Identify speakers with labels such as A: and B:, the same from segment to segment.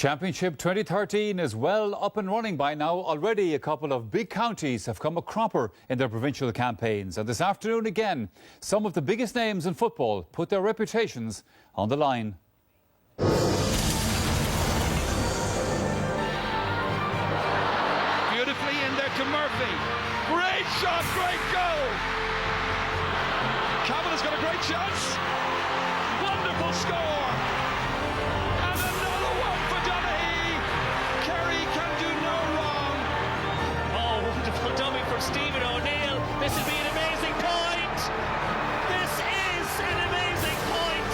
A: Championship 2013 is well up and running by now. Already a couple of big counties have come a cropper in their provincial campaigns. And this afternoon again, some of the biggest names in football put their reputations on the line.
B: Beautifully in there to Murphy. Great shot, great goal. Cavanagh's got a great chance. Wonderful score. And another one for Donaghy. Kerry can do no wrong.
C: Oh, wonderful dummy from Stephen O'Neill. This will be an amazing point. This is an amazing point.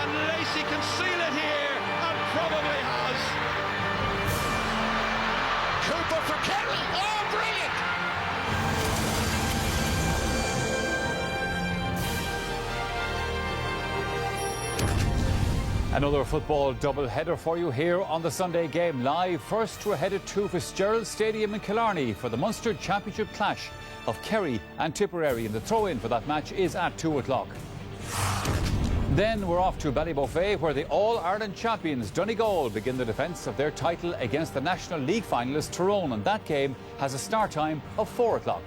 B: And Lacey can seal it here, and probably has. Cooper for Kerry. Oh, brilliant!
A: Another football double-header for you here on the Sunday Game Live. First, we're headed to Fitzgerald Stadium in Killarney for the Munster Championship clash of Kerry and Tipperary, and the throw-in for that match is at 2 o'clock. Then we're off to Ballybofey, where the All-Ireland champions Donegal begin the defence of their title against the National League finalist Tyrone, and that game has a start time of 4 o'clock.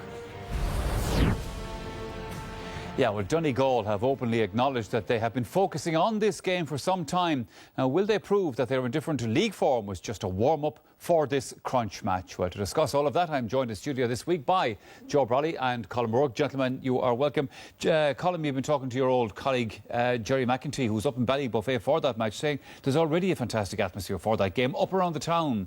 A: Yeah, well, Donegal have openly acknowledged that they have been focusing on this game for some time. Now, will they prove that their indifferent to league form was just a warm-up for this crunch match? Well, to discuss all of that, I'm joined in studio this week by Joe Brolly and Colin Rourke. Gentlemen, you are welcome. Colin, you've been talking to your old colleague, Jerry McEntee, who's up in Ballybofey for that match, saying there's already a fantastic atmosphere for that game up around the town.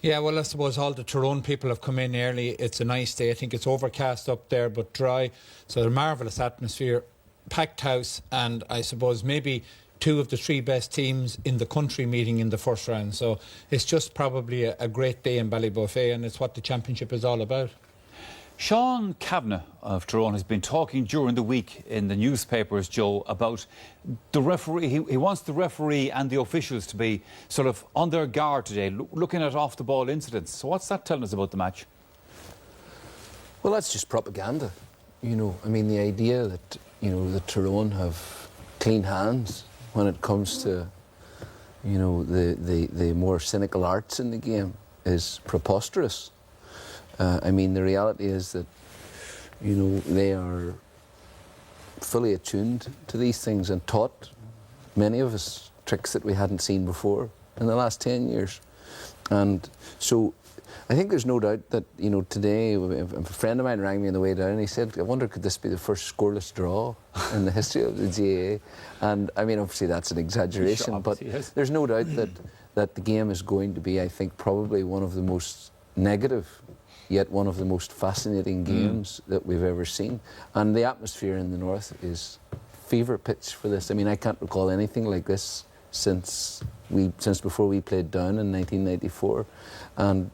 D: Yeah, well, I suppose all the Tyrone people have come in early. It's a nice day. I think it's overcast up there, but dry. So a marvellous atmosphere, packed house, and I suppose maybe two of the three best teams in the country meeting in the first round. So it's just probably a great day in Ballybofey, and it's what the championship is all about.
A: Sean Kavanagh of Tyrone has been talking during the week in the newspapers, Joe, about the referee. He wants the referee and the officials to be sort of on their guard today, looking at off-the-ball incidents. So what's that telling us about the match?
E: Well, that's just propaganda. You know, I mean, the idea that, you know, the Tyrone have clean hands when it comes to, you know, the more cynical arts in the game is preposterous. I mean, the reality is that, you know, they are fully attuned to these things and taught many of us tricks that we hadn't seen before in the last 10 years. And so I think there's no doubt that, you know, today, a friend of mine rang me on the way down and he said, I wonder, could this be the first scoreless draw in the history of the GAA? And I mean, obviously that's an exaggeration, but there's no doubt that the game is going to be, I think, probably one of the most negative yet one of the most fascinating games that we've ever seen. And the atmosphere in the north is fever pitch for this. I mean, I can't recall anything like this since before we played down in 1994. And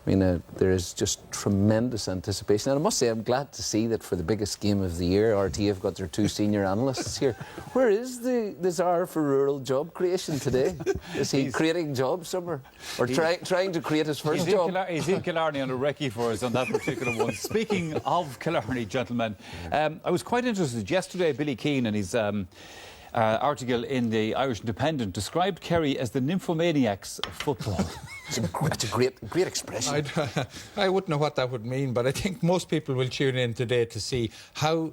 E: I mean, there is just tremendous anticipation. And I must say, I'm glad to see that for the biggest game of the year, RT have got their two senior analysts here. Where is the Tsar for rural job creation today? Is he creating jobs somewhere? Or trying to create his first job?
A: He's in Killarney on a recce for us on that particular one. Speaking of Killarney, gentlemen, I was quite interested. Yesterday, Billy Keane and his article in the Irish Independent described Kerry as the nymphomaniacs of football.
E: It's a great expression.
D: I wouldn't know what that would mean, but I think most people will tune in today to see how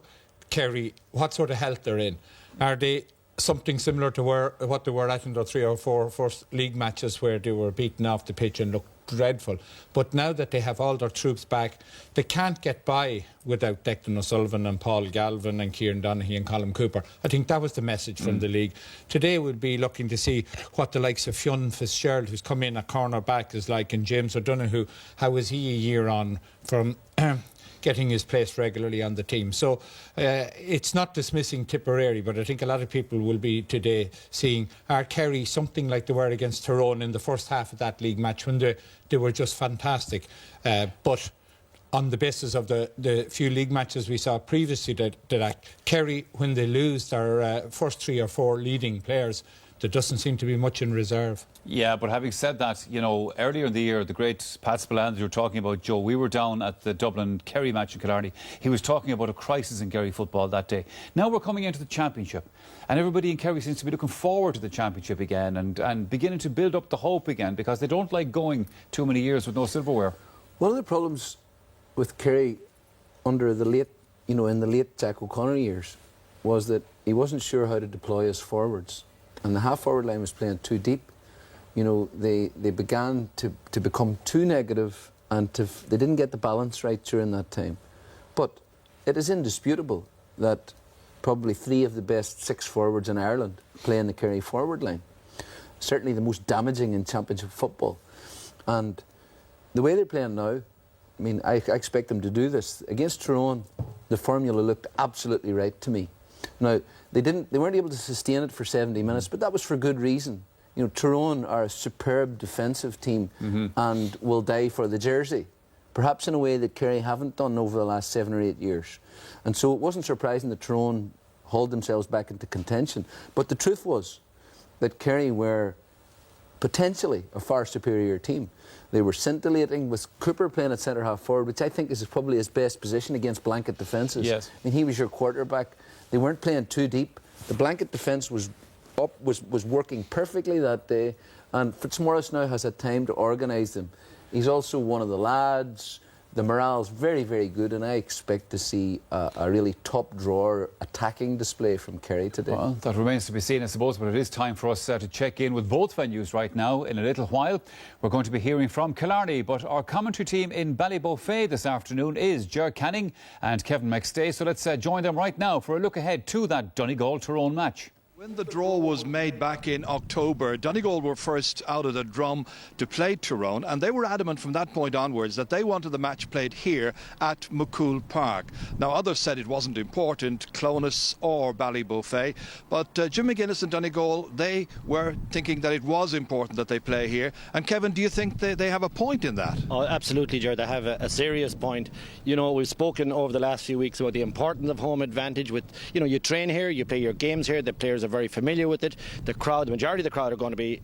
D: Kerry, what sort of health they're in. Are they something similar to what they were at in the 3 or 4 first league matches where they were beaten off the pitch and looked dreadful? But now that they have all their troops back, they can't get by without Declan O'Sullivan and Paul Galvin and Kieran Donaghy and Colin Cooper. I think that was the message from the league. Today we'll be looking to see what the likes of Fionn Fitzgerald, who's come in at corner back, is like, and James O'Donoghue, how is he a year on from getting his place regularly on the team. So it's not dismissing Tipperary, but I think a lot of people will be today seeing our Kerry something like they were against Tyrone in the first half of that league match when they were just fantastic. But on the basis of the few league matches we saw previously to that, Kerry, when they lose their first 3 or 4 leading players, there doesn't seem to be much in reserve.
A: Yeah, but having said that, you know, earlier in the year, the great Pat Spillane you were talking about, Joe, we were down at the Dublin-Kerry match in Killarney. He was talking about a crisis in Kerry football that day. Now we're coming into the championship, and everybody in Kerry seems to be looking forward to the championship again and beginning to build up the hope again, because they don't like going too many years with no silverware.
E: One of the problems with Kerry under the late, in the late Jack O'Connor years, was that he wasn't sure how to deploy his forwards. And the half-forward line was playing too deep. They began to become too negative, and they didn't get the balance right during that time. But it is indisputable that probably 3 of the best 6 forwards in Ireland play in the Kerry forward line. Certainly the most damaging in championship football. And the way they're playing now, I mean, I expect them to do this. Against Tyrone, the formula looked absolutely right to me. Now, they weren't able to sustain it for 70 minutes, but that was for good reason. Tyrone are a superb defensive team and will die for the jersey, perhaps in a way that Kerry haven't done over the last 7 or 8 years. And so it wasn't surprising that Tyrone hauled themselves back into contention. But the truth was that Kerry were potentially a far superior team. They were scintillating, with Cooper playing at centre-half forward, which I think is probably his best position against blanket defences.
A: Yes.
E: I mean, he was your quarterback. They weren't playing too deep. The blanket defence was working perfectly that day, and Fitzmaurice now has had time to organise them. He's also one of the lads. The morale's very, very good, and I expect to see a really top-drawer attacking display from Kerry today.
A: Well, that remains to be seen, I suppose, but it is time for us to check in with both venues right now. In a little while, we're going to be hearing from Killarney, but our commentary team in Ballybofey this afternoon is Ger Canning and Kevin McStay, so let's join them right now for a look ahead to that Donegal-Tyrone match.
B: When the draw was made back in October, Donegal were first out of the drum to play Tyrone, and they were adamant from that point onwards that they wanted the match played here at McCool Park. Now, others said it wasn't important, Clones or Ballybofey, but Jim McGuinness and Donegal, they were thinking that it was important that they play here. And Kevin, do you think they have a point in that?
C: Oh, absolutely, Jared. They have a serious point. We've spoken over the last few weeks about the importance of home advantage. With you train here, you play your games here, the players are very familiar with it. The majority of the crowd are going to be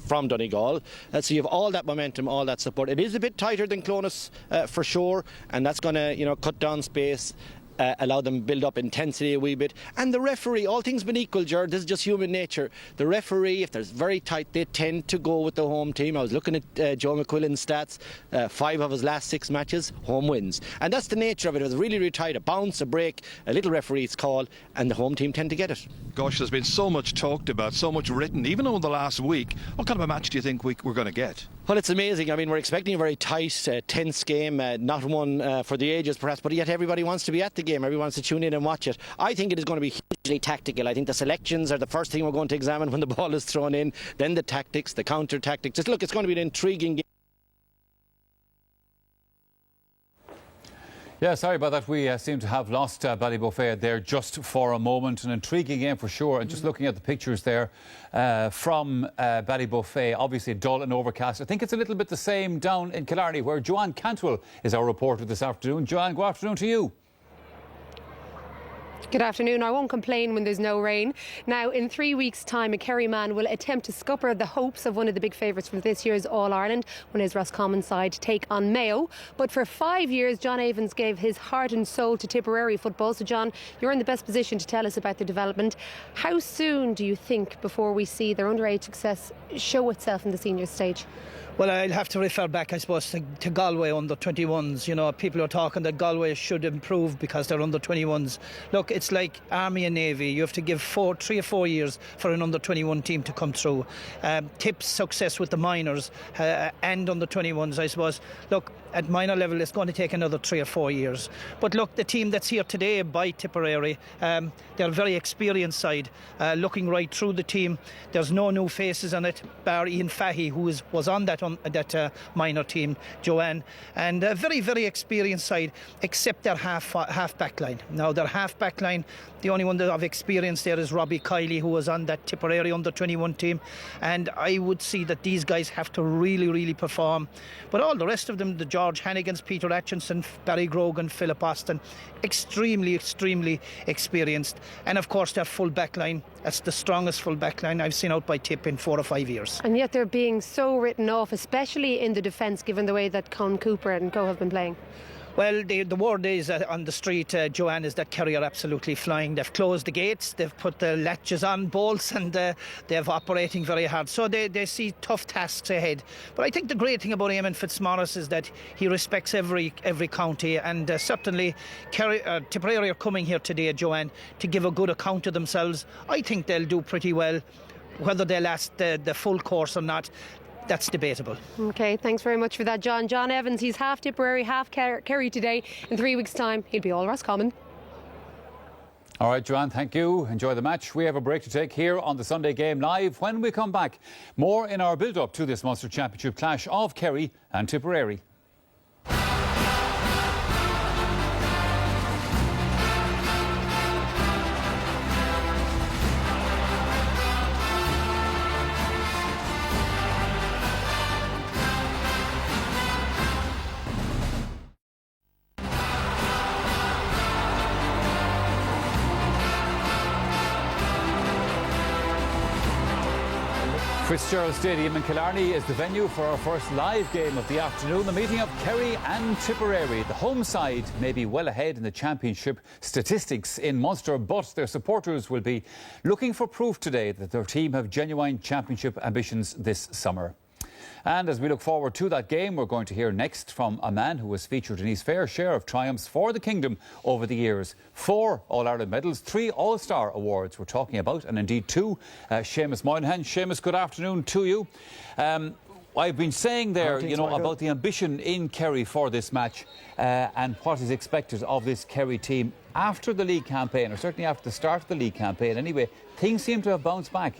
C: from Donegal. So you have all that momentum, all that support. It is a bit tighter than Clones for sure, and that's going to cut down space. Allow them build up intensity a wee bit. And the referee, all things being equal, Jared, this is just human nature. The referee, if there's very tight, they tend to go with the home team. I was looking at Joe McQuillan's stats. 5 of his last 6 matches, home wins. And that's the nature of it. It was really, really tight. A bounce, a break, a little referee's call, and the home team tend to get it. Gosh,
B: There's been so much talked about, so much written, even over the last week. What kind of a match do you think we're going to get?
C: Well, it's amazing. I mean, we're expecting a very tight, tense game, not one for the ages perhaps, but yet everybody wants to be at the game. Everyone wants to tune in and watch it. I think it is going to be hugely tactical. I think the selections are the first thing we're going to examine when the ball is thrown in, then the tactics, the counter-tactics. Just look, it's going to be an intriguing game.
A: Yeah, sorry about that. We seem to have lost Ballybofey there just for a moment. An intriguing game for sure. And just looking at the pictures there from Ballybofey, obviously dull and overcast. I think it's a little bit the same down in Killarney, where Joanne Cantwell is our reporter this afternoon. Joanne, good afternoon to you.
F: Good afternoon. I won't complain when there's no rain. Now, in 3 weeks' time, a Kerry man will attempt to scupper the hopes of one of the big favourites for this year's All-Ireland when his Roscommon side take on Mayo. But for 5 years, John Avens gave his heart and soul to Tipperary football. So, John, you're in the best position to tell us about the development. How soon do you think before we see their underage success show itself in the senior stage?
G: Well, I'll have to refer back, I suppose, to Galway under 21s. People are talking that Galway should improve because they're under 21s. Look, it's like Army and Navy. You have to give 3 or 4 years for an under 21 team to come through. Tip's success with the minors and under 21s, I suppose. Look, at minor level, it's going to take another 3 or 4 years. But look, the team that's here today by Tipperary, they're a very experienced side, looking right through the team. There's no new faces on it, bar Ian Fahey, who was on that that minor team, Joanne, and a very, very experienced side, except their half back line. Now, their half back line, the only one that I've experienced there is Robbie Kiley, who was on that Tipperary under-21 team, and I would see that these guys have to really, really perform. But all the rest of them, the George Hannigans, Peter Atkinson, Barry Grogan, Philip Austin, extremely, extremely experienced. And of course, their full back line, that's the strongest full back line I've seen out by Tip in 4 or 5 years.
F: And yet they're being so written off, especially in the defence, given the way that Con Cooper and co have been playing.
G: Well, the word is on the street, Joanne, is that Kerry are absolutely flying. They've closed the gates, they've put the latches on bolts, and they're operating very hard. So they see tough tasks ahead. But I think the great thing about Eamon Fitzmaurice is that he respects every county, and certainly Tipperary are coming here today, Joanne, to give a good account of themselves. I think they'll do pretty well. Whether they last the full course or not, that's debatable.
F: OK, thanks very much for that, John. John Evans, he's half Tipperary, half Kerry today. In 3 weeks' time, he'll be all Roscommon.
A: All right, Joanne, thank you. Enjoy the match. We have a break to take here on the Sunday Game Live. When we come back, more in our build-up to this Munster Championship clash of Kerry and Tipperary. Fitzgerald Stadium in Killarney is the venue for our first live game of the afternoon, the meeting of Kerry and Tipperary. The home side may be well ahead in the championship statistics in Munster, but their supporters will be looking for proof today that their team have genuine championship ambitions this summer. And as we look forward to that game, we're going to hear next from a man who has featured in his fair share of triumphs for the kingdom over the years. 4 All-Ireland medals, 3 All-Star awards we're talking about, and indeed 2 Seamus Moynihan. Seamus, good afternoon to you. I've been saying there, about the ambition in Kerry for this match and what is expected of this Kerry team after the league campaign, or certainly after the start of the league campaign. Anyway, things seem to have bounced back.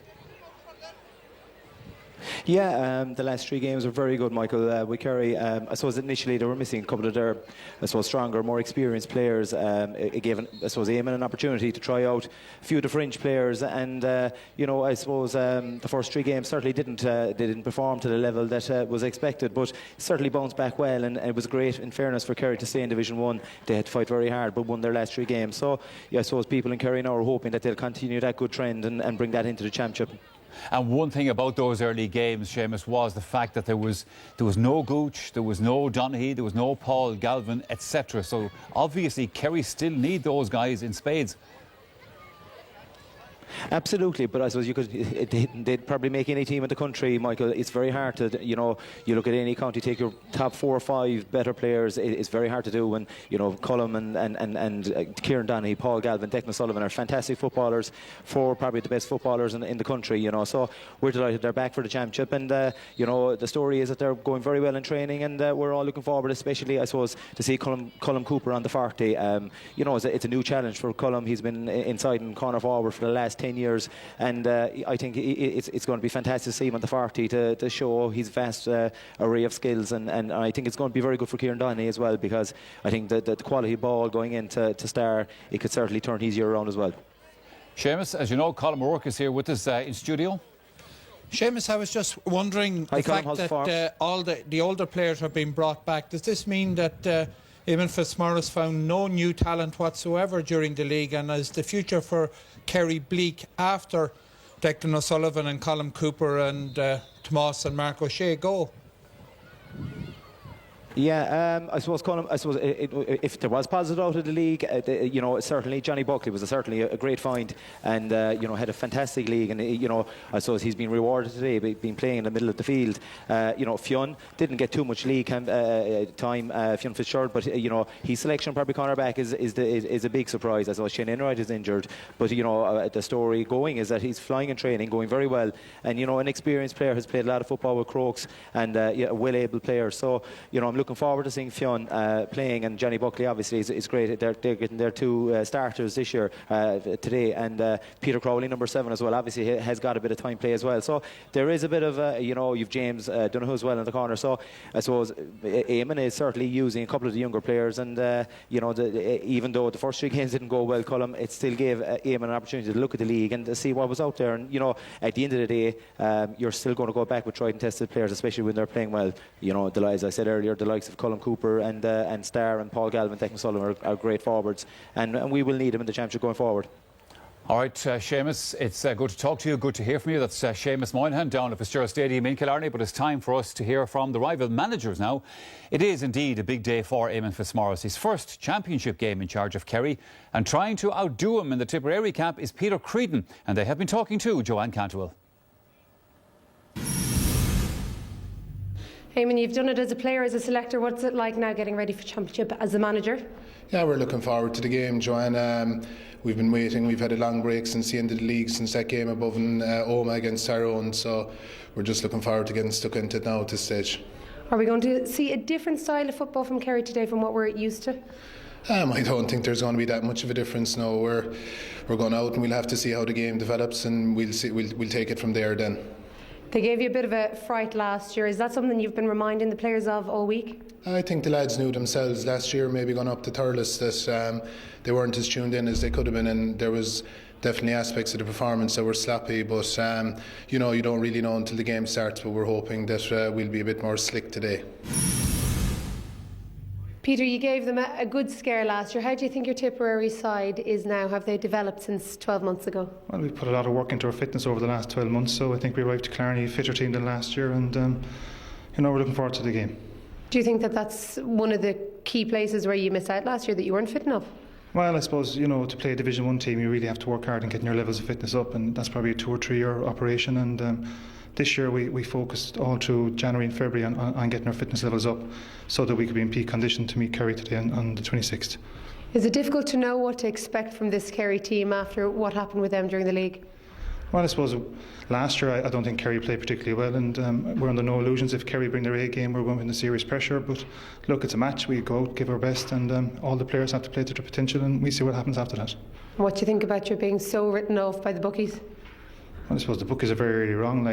H: Yeah, the last 3 games were very good, Michael. We Kerry, I suppose initially they were missing a couple of their, stronger, more experienced players. It gave, Eamon an opportunity to try out a few of the fringe players, and I suppose the first 3 games certainly didn't perform to the level that was expected, but certainly bounced back well, and it was great, in fairness, for Kerry to stay in Division 1. They had to fight very hard, but won their last 3 games. So, I suppose people in Kerry now are hoping that they'll continue that good trend and bring that into the championship.
A: And one thing about those early games, Seamus, was the fact that there was no Gooch, there was no Donaghy, there was no Paul Galvin, etc. So obviously Kerry still need those guys in spades.
H: Absolutely, but I suppose they'd probably make any team in the country, Michael. It's very hard to, you look at any county, take your top 4 or 5 better players. It's very hard to do when, Cullum and Kieran Donaghy, Paul Galvin, Declan Sullivan are fantastic footballers, 4 probably the best footballers in the country, So we're delighted they're back for the championship, and, the story is that they're going very well in training, and we're all looking forward, especially, I suppose, to see Cullum Cooper on the 40. It's a new challenge for Cullum. He's been inside and corner forward for the last 10 years, and I think it's going to be fantastic to see him on the 40 to show his vast array of skills, and I think it's going to be very good for Kieran Donaghy as well, because I think that the quality ball going into Star, it could certainly turn his year around as well.
A: Seamus, as you know, Colin O'Rourke is here with us in studio.
D: Seamus, I was just wondering, the fact that all the older players are being brought back, does this mean that Eamon Fitzmaurice found no new talent whatsoever during the league, and is the future for Kerry bleak after Declan O'Sullivan and Colin Cooper and Tomas and Mark O'Shea go?
H: Yeah, I suppose, Colin, if there was positive out of the league, certainly Johnny Buckley was certainly a great find, and had a fantastic league, and I suppose he's been rewarded today, being playing in the middle of the field. Fionn didn't get too much league time, Fionn Fitzgerald, but his selection probably cornerback is a big surprise. I suppose Shane Enright is injured, but the story going is that he's flying in training, going very well, and an experienced player, has played a lot of football with Crokes, and a well-able player. So I'm looking forward to seeing Fionn playing, and Johnny Buckley obviously is great. They're getting their 2 starters this year today, and Peter Crowley, number 7 as well, obviously has got a bit of time play as well. So there is a bit of you've James Donoghue as well in the corner. So I suppose Eamon is certainly using a couple of the younger players, and even though the first 3 games didn't go well, Colm, it still gave Eamon an opportunity to look at the league and to see what was out there. And at the end of the day, you're still going to go back with tried and tested players, especially when they're playing well. As I said earlier, the likes of Colm Cooper and Starr and Paul Galvin, Declan Sullivan are great forwards, and we will need them in the championship going forward.
A: All right, Seamus, it's good to talk to you, good to hear from you. That's Seamus Moynihan down at Fitzgerald Stadium in Killarney, but it's time for us to hear from the rival managers now. It is indeed a big day for Eamon Fitzmaurice. His first championship game in charge of Kerry, and trying to outdo him in the Tipperary camp is Peter Creedon, and they have been talking to Joanne Cantwell.
F: Eamon, you've done it as a player, as a selector. What's it like now getting ready for championship as a manager?
I: Yeah, we're looking forward to the game, Joanne. We've been waiting. We've had a long break since the end of the league, since that game above in Oma against Tyrone. So we're just looking forward to getting stuck into it now at this stage.
F: Are we going to see a different style of football from Kerry today from what we're used to?
I: I don't think there's going to be that much of a difference. No, we're going out and we'll have to see how the game develops, and we'll take it from there then.
F: They gave you a bit of a fright last year. Is that something you've been reminding the players of all week?
I: I think the lads knew themselves last year, maybe gone up to Thurles, that they weren't as tuned in as they could have been, and there was definitely aspects of the performance that were sloppy, but you don't really know until the game starts, but we're hoping that we'll be a bit more slick today.
F: Peter, you gave them a good scare last year. How do you think your Tipperary side is now? Have they developed since 12 months ago?
J: Well, we've put a lot of work into our fitness over the last 12 months, so I think we arrived to Killarney a fitter team than last year, and we're looking forward to the game.
F: Do you think that that's one of the key places where you missed out last year, that you weren't fit enough?
J: Well, I suppose, to play a Division 1 team, you really have to work hard in getting your levels of fitness up, and that's probably a 2 or 3 year operation, and this year we focused all through January and February on getting our fitness levels up so that we could be in peak condition to meet Kerry today on the 26th.
F: Is it difficult to know what to expect from this Kerry team after what happened with them during the league?
J: Well, I suppose last year I don't think Kerry played particularly well, and we're under no illusions. If Kerry bring their A game, we're going to be under serious pressure. But look, it's a match. We go out, give our best, and all the players have to play to their potential, and we see what happens after that.
F: What do you think about you being so written off by the bookies?
J: Well, I suppose the bookies are very, really wrong.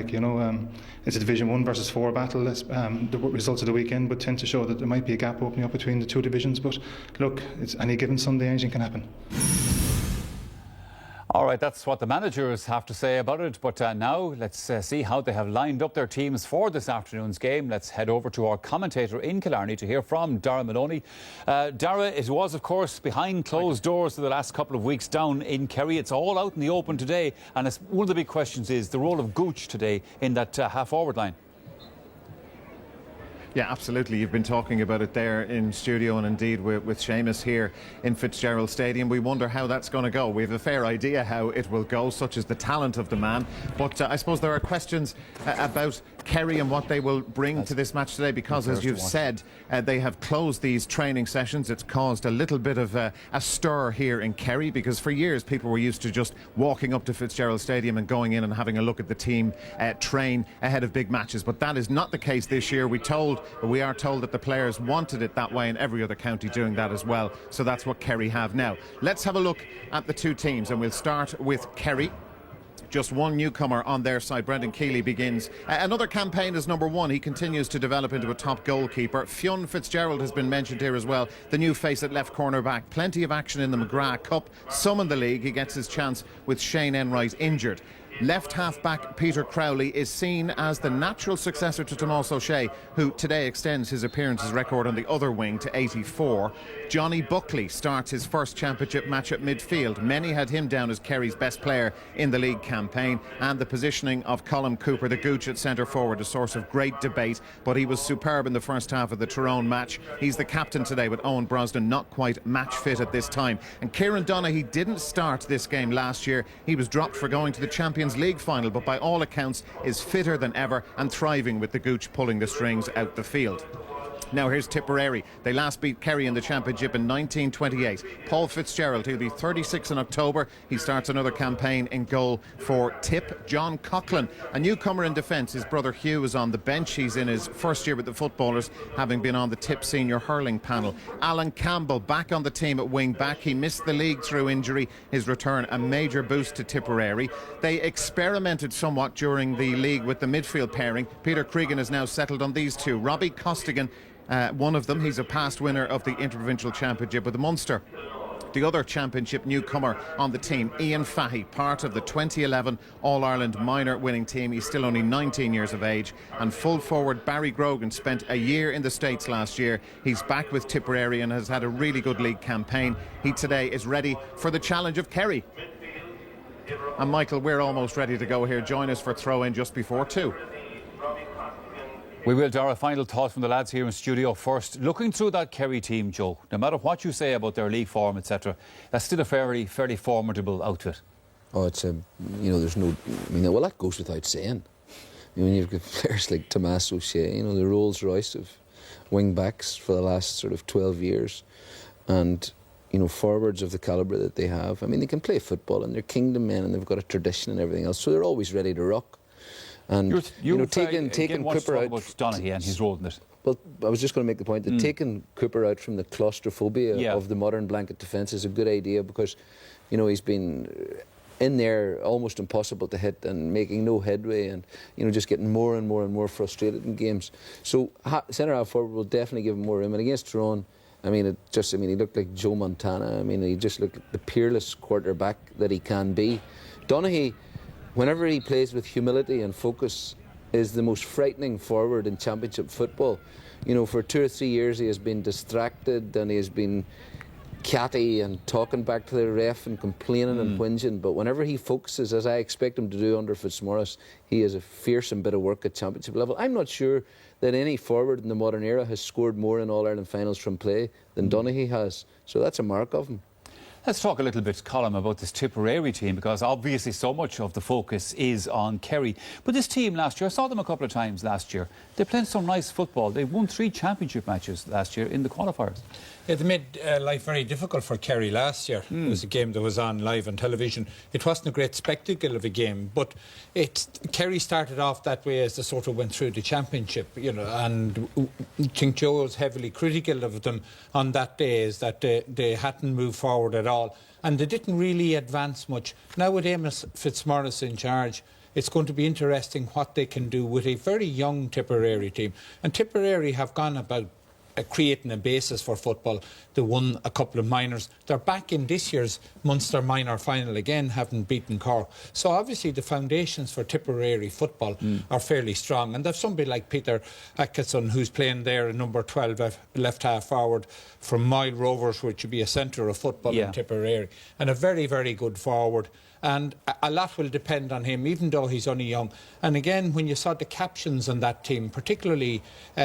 J: It's a Division 1 versus 4 battle. The results of the weekend would tend to show that there might be a gap opening up between the 2 divisions. But look, it's any given Sunday, anything can happen.
A: All right, that's what the managers have to say about it. But now let's see how they have lined up their teams for this afternoon's game. Let's head over to our commentator in Killarney to hear from Dara Maloney. Dara, it was, of course, behind closed doors for the last couple of weeks down in Kerry. It's all out in the open today. And one of the big questions is the role of Gooch today in that half-forward line.
K: Yeah, absolutely. You've been talking about it there in studio, and indeed with Seamus here in Fitzgerald Stadium. We wonder how that's going to go. We have a fair idea how it will go, such as the talent of the man. But I suppose there are questions about Kerry and what they will bring to this match today, because, as you've said, they have closed these training sessions. It's caused a little bit of a stir here in Kerry, because for years people were used to just walking up to Fitzgerald Stadium and going in and having a look at the team train ahead of big matches. But that is not the case this year. We are told that the players wanted it that way, and every other county doing that as well. So that's what Kerry have now. Let's have a look at the 2 teams, and we'll start with Kerry. Just one newcomer on their side. Brendan Keeley begins another campaign as number 1. He continues to develop into a top goalkeeper. Fionn Fitzgerald has been mentioned here as well, the new face at left corner back. Plenty of action in the McGrath Cup. Some in the league. He gets his chance with Shane Enright injured. Left half-back Peter Crowley is seen as the natural successor to Tomás O'Shea, who today extends his appearances record on the other wing to 84. Johnny Buckley starts his first championship match at midfield. Many had him down as Kerry's best player in the league campaign, and the positioning of Colm Cooper, the Gooch at centre forward, a source of great debate, but he was superb in the first half of the Tyrone match. He's the captain today, with Owen Brosnan not quite match fit at this time. And Kieran Donaghy didn't start this game last year. He was dropped for going to the Champions League final, but by all accounts is fitter than ever and thriving with the Gooch pulling the strings out the field. Now here's Tipperary. They last beat Kerry in the Championship in 1928. Paul Fitzgerald, he'll be 36 in October. He starts another campaign in goal for Tip. John Coughlin, a newcomer in defence. His brother Hugh is on the bench. He's in his first year with the footballers, having been on the Tip senior hurling panel. Alan Campbell back on the team at wing back. He missed the league through injury. His return a major boost to Tipperary. They experimented somewhat during the league with the midfield pairing. Peter Cregan has now settled on these two. Robbie Costigan, one of them, he's a past winner of the Interprovincial Championship with the Munster. The other championship newcomer on the team, Ian Fahey, part of the 2011 All-Ireland minor winning team. He's still only 19 years of age. And full forward Barry Grogan spent a year in the States last year. He's back with Tipperary and has had a really good league campaign. He today is ready for the challenge of Kerry. And Michael, we're almost ready to go here. Join us for throw-in just before 2.
A: We will, Dara. Final thought from the lads here in studio first. Looking through that Kerry team, Joe, no matter what you say about their league form, etc., that's still a fairly formidable outfit.
E: Oh, it's a, there's no, well, that goes without saying. When you've got players like Tomás O'Shea, the Rolls Royce of wing backs for the last sort of 12 years, and forwards of the calibre that they have. They can play football and they're kingdom men and they've got a tradition and everything else, so they're always ready to rock. And taking Cooper out,
A: about Donaghy and his role in it.
E: Well, I was just going to make the point that taking Cooper out from the claustrophobia of the modern blanket defence is a good idea, because he's been in there almost impossible to hit and making no headway, and just getting more and more frustrated in games. So centre half forward will definitely give him more room. And against Tyrone, he looked like Joe Montana. He just looked like the peerless quarterback that he can be. Donaghy, whenever he plays with humility and focus, is the most frightening forward in championship football. For 2 or 3 years he has been distracted and he has been catty and talking back to the ref and complaining and whinging, but whenever he focuses, as I expect him to do under Fitzmaurice, he is a fearsome bit of work at championship level. I'm not sure that any forward in the modern era has scored more in All-Ireland finals from play than Donaghy has, so that's a mark of him.
A: Let's talk a little bit, Colin, about this Tipperary team, because obviously so much of the focus is on Kerry. But this team last year, I saw them a couple of times last year. They played some nice football. They won 3 championship matches last year in the qualifiers.
D: Yeah, they made life very difficult for Kerry last year. It was a game that was on live on television. It wasn't a great spectacle of a game, but Kerry started off that way as they sort of went through the championship, and I think Joe was heavily critical of them on that day, is that they hadn't moved forward at all, and they didn't really advance much. Now with Amos Fitzmaurice in charge, it's going to be interesting what they can do with a very young Tipperary team. And Tipperary have gone about creating a basis for football. They won a couple of minors. They're back in this year's Munster minor final again, having beaten Cork. So obviously the foundations for Tipperary football are fairly strong. And they've somebody like Peter Atkinson, who's playing there at number 12 left half forward from Moyle Rovers, which would be a centre of football in Tipperary, and a very, very good forward. And a lot will depend on him, even though he's only young. And again, when you saw the captions on that team, particularly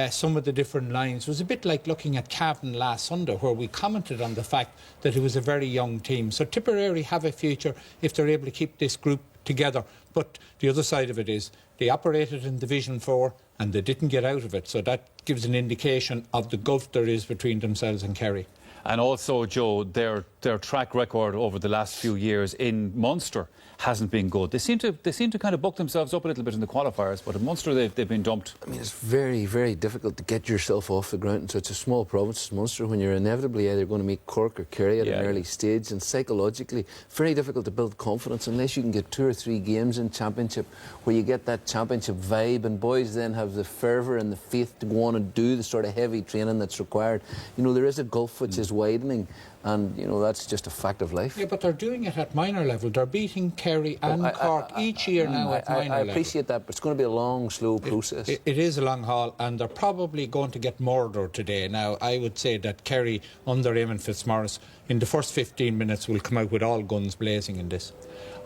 D: some of the different lines, was a bit like looking at Cavan last Sunday, where we commented on the fact that it was a very young team. So Tipperary have a future if they're able to keep this group together. But the other side of it is they operated in Division 4 and they didn't get out of it. So that gives an indication of the gulf there is between themselves and Kerry.
A: And also, Joe, their track record over the last few years in Munster hasn't been good. They seem to kind of buck themselves up a little bit in the qualifiers, but in Munster they've been dumped.
E: It's very, very difficult to get yourself off the ground in such a small province as Munster when you're inevitably either going to meet Cork or Kerry at an early stage, and psychologically very difficult to build confidence unless you can get 2 or 3 games in championship where you get that championship vibe, and boys then have the fervour and the faith to go on and do the sort of heavy training that's required. There is a gulf which is widening, and that's just a fact of life.
D: Yeah, but they're doing it at minor level. They're beating Kerry and Cork each year now at minor level.
E: I appreciate that, but it's going to be a long, slow process.
D: It is a long haul, and they're probably going to get murdered today. Now, I would say that Kerry, under Eamon Fitzmaurice, in the first 15 minutes will come out with all guns blazing in this.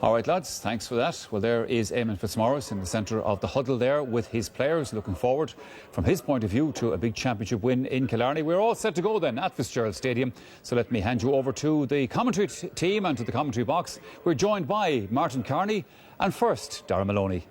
A: All right, lads, thanks for that. Well, there is Eamon Fitzmaurice in the centre of the huddle there with his players, looking forward, from his point of view, to a big championship win in Killarney. We're all set to go then at Fitzgerald Stadium. So let me hand you over to the commentary team and to the commentary box. We're joined by Martin Carney and first, Darragh Maloney.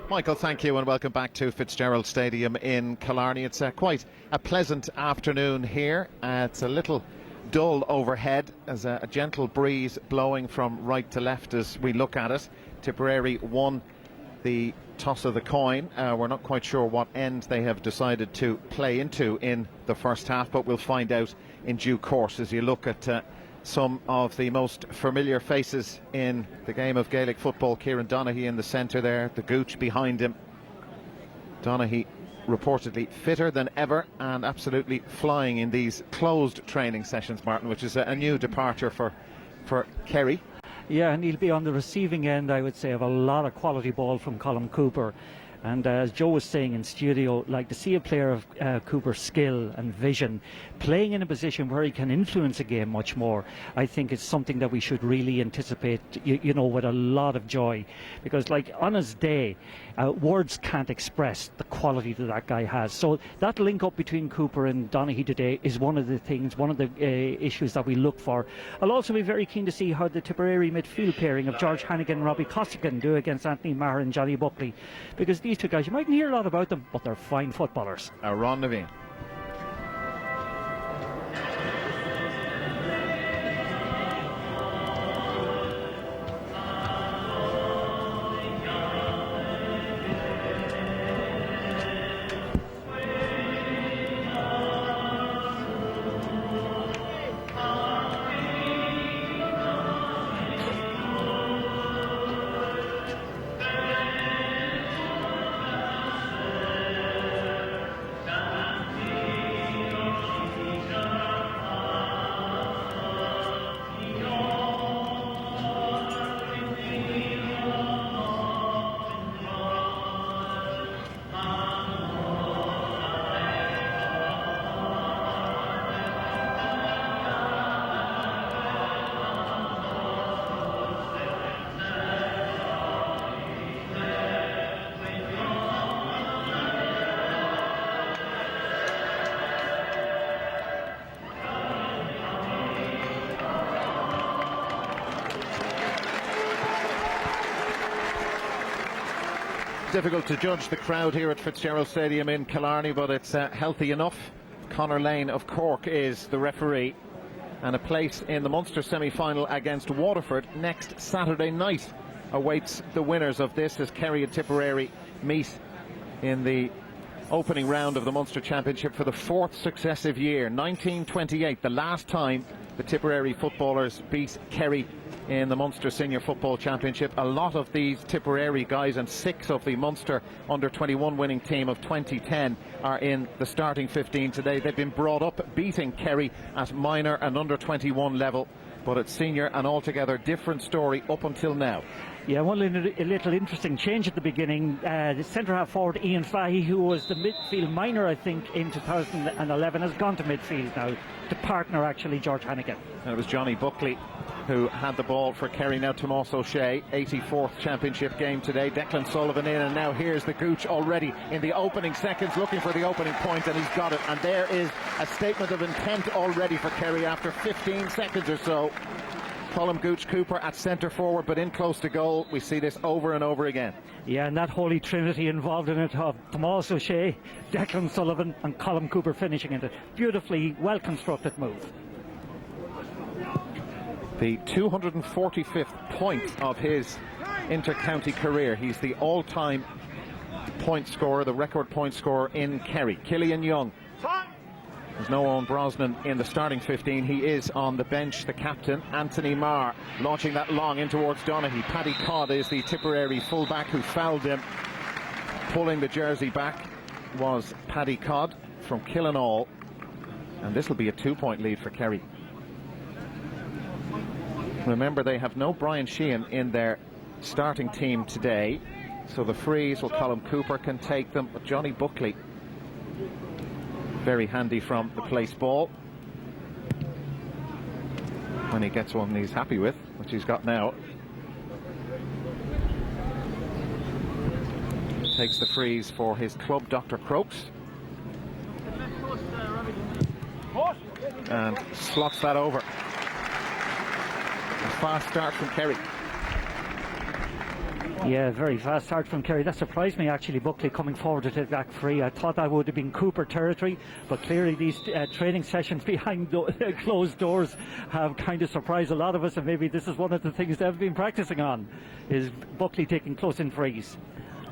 K: Michael, thank you and welcome back to Fitzgerald Stadium in Killarney. It's quite a pleasant afternoon here. It's a little dull overhead as a gentle breeze blowing from right to left as we look at it. Tipperary won the toss of the coin. We're not quite sure what end they have decided to play into in the first half, but we'll find out in due course as you look at some of the most familiar faces in the game of Gaelic football. Kieran Donaghy in the centre there, the Gooch behind him. Donaghy reportedly fitter than ever and absolutely flying in these closed training sessions, Martin, which is a new departure for Kerry.
L: Yeah, and he'll be on the receiving end, I would say, of a lot of quality ball from Colm Cooper. And as Joe was saying in studio, like to see a player of Cooper's skill and vision playing in a position where he can influence a game much more, I think it's something that we should really anticipate, you know, with a lot of joy. Because like on his day, words can't express the quality that guy has. So that link up between Cooper and Donaghy today is one of the things, one of the issues that we look for. I'll also be very keen to see how the Tipperary midfield pairing of George Hannigan and Robbie Costigan do against Anthony Maher and Johnny Buckley. Because these two guys, you mightn't hear a lot about them, but they're fine footballers.
K: Ron Naveen. Difficult to judge the crowd here at Fitzgerald Stadium in Killarney, but it's healthy enough. Conor Lane of Cork is the referee, and a place in the Munster semi-final against Waterford next Saturday night awaits the winners of this as Kerry and Tipperary meet in the opening round of the Munster Championship for the fourth successive year. 1928, the last time the Tipperary footballers beat Kerry in the Munster Senior Football Championship. A lot of these Tipperary guys and 6 of the Munster under-21 winning team of 2010 are in the starting 15 today. They've been brought up beating Kerry at minor and under-21 level, but at senior an altogether different story up until now.
L: Yeah, one little interesting change at the beginning. The centre-half forward Ian Fahey, who was the midfield minor, I think, in 2011, has gone to midfield now to partner, actually, George Hannigan.
K: And it was Johnny Buckley who had the ball for Kerry. Now Tomás O'Shea, 84th championship game today. Declan Sullivan in, and now here's the Gooch already in the opening seconds looking for the opening point, and he's got it. And there is a statement of intent already for Kerry after 15 seconds or so. Colm Gooch Cooper at centre forward, but in close to goal. We see this over and over again.
L: Yeah, and that holy trinity involved in it of Tomás O'Shea, Declan Sullivan and Colm Cooper finishing it. Beautifully well constructed move.
K: The 245th point of his inter-county career. He's the all-time point scorer, the record point scorer in Kerry. Killian Young. There's no Owen Brosnan in the starting 15. He is on the bench, the captain. Anthony Maher launching that long in towards Donaghy. Paddy Codd is the Tipperary fullback who fouled him. Pulling the jersey back was Paddy Codd from Killinall. And this will be a 2-point lead for Kerry. Remember, they have no Brian Sheehan in their starting team today. So the frees, well, Colm Cooper can take them. But Johnny Buckley, very handy from the place ball. When he gets one he's happy with, which he's got now. Takes the freeze for his club, Dr. Crokes. And slots that over. A fast start from Kerry.
L: Yeah, very fast start from Kerry. That surprised me actually, Buckley coming forward to take back free. I thought that would have been Cooper territory, but clearly these training sessions behind closed doors have kind of surprised a lot of us, and maybe this is one of the things they've been practicing on, is Buckley taking close-in frees.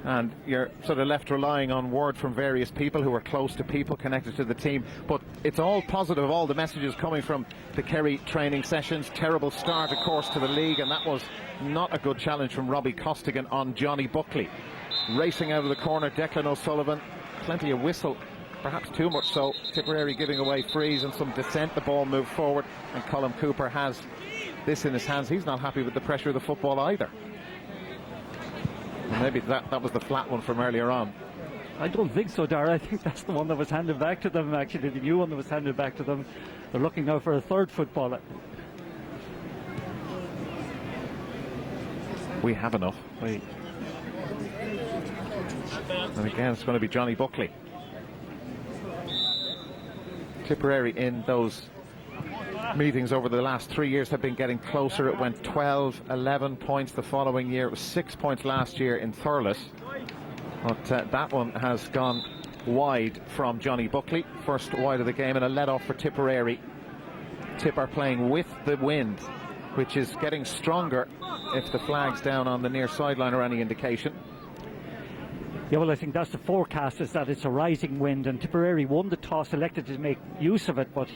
K: And you're sort of left relying on word from various people who are close to people connected to the team. But it's all positive, all the messages coming from the Kerry training sessions. Terrible start, of course, to the league, and that was not a good challenge from Robbie Costigan on Johnny Buckley. Racing out of the corner, Declan O'Sullivan. Plenty of whistle, perhaps too much so. Tipperary giving away frees and some dissent. The ball moved forward, and Colm Cooper has this in his hands. He's not happy with the pressure of the football either. Maybe that was the flat one from earlier on.
L: I don't think so, Dara. I think that's the one that was handed back to them, actually, the new one that was handed back to them. They're looking now for a third footballer.
K: We have enough. And again, it's going to be Johnny Buckley. Tipperary in those meetings over the last 3 years have been getting closer. It went 12, 11 points the following year. It was 6 points last year in Thurles. But that one has gone wide from Johnny Buckley. First wide of the game, and a let off for Tipperary. Tip are playing with the wind, which is getting stronger if the flag's down on the near sideline are any indication.
L: Yeah, well, I think that's the forecast, is that it's a rising wind, and Tipperary won the toss, elected to make use of it, but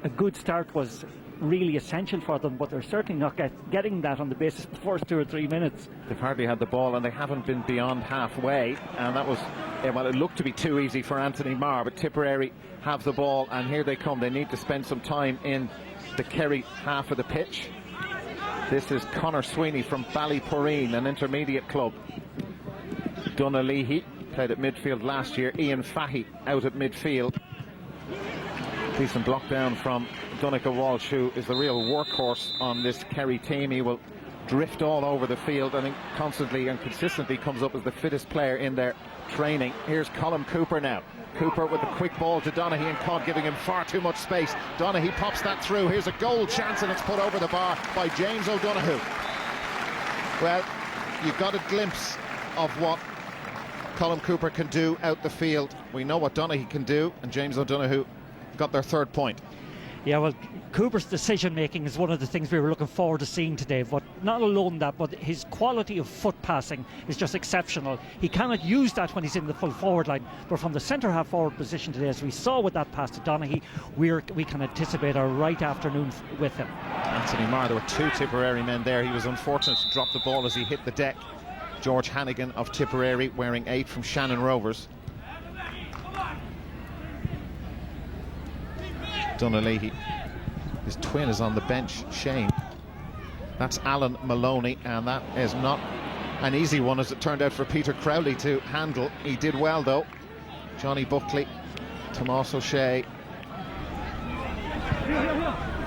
L: a good start was really essential for them, but they're certainly not getting that on the basis of the first 2 or 3 minutes.
K: They've hardly had the ball, and they haven't been beyond halfway, and that was, well, it looked to be too easy for Anthony Marr, but Tipperary have the ball, and here they come. They need to spend some time in the Kerry half of the pitch. This is Conor Sweeney from Ballyporeen, an intermediate club. Donagh Leahy played at midfield last year. Ian Fahy out at midfield. Decent block down from Donncha Walsh, who is the real workhorse on this Kerry team. He will drift all over the field and constantly and consistently comes up as the fittest player in their training. Here's Colm Cooper now. Cooper with the quick ball to Donaghy, and Cod giving him far too much space. Donaghy pops that through. Here's a goal chance, and it's put over the bar by James O'Donoghue. Well, you got a glimpse of what Colm Cooper can do out the field. We know what Donaghy can do, and James O'Donoghue got their third point.
L: Yeah, well, Cooper's decision making is one of the things we were looking forward to seeing today, but not alone that, but his quality of foot passing is just exceptional. He cannot use that when he's in the full forward line, but from the centre half forward position today, as we saw with that pass to Donaghy, we can anticipate a right afternoon with him.
K: Anthony Marr, there were 2 Tipperary men there. He was unfortunate to drop the ball as he hit the deck. George Hannigan of Tipperary, wearing 8 from Shannon Rovers. Donagh Leahy, his twin, is on the bench, Shane. That's Alan Maloney, and that is not an easy one, as it turned out, for Peter Crowley to handle. He did well though. Johnny Buckley, Tomás O'Shea.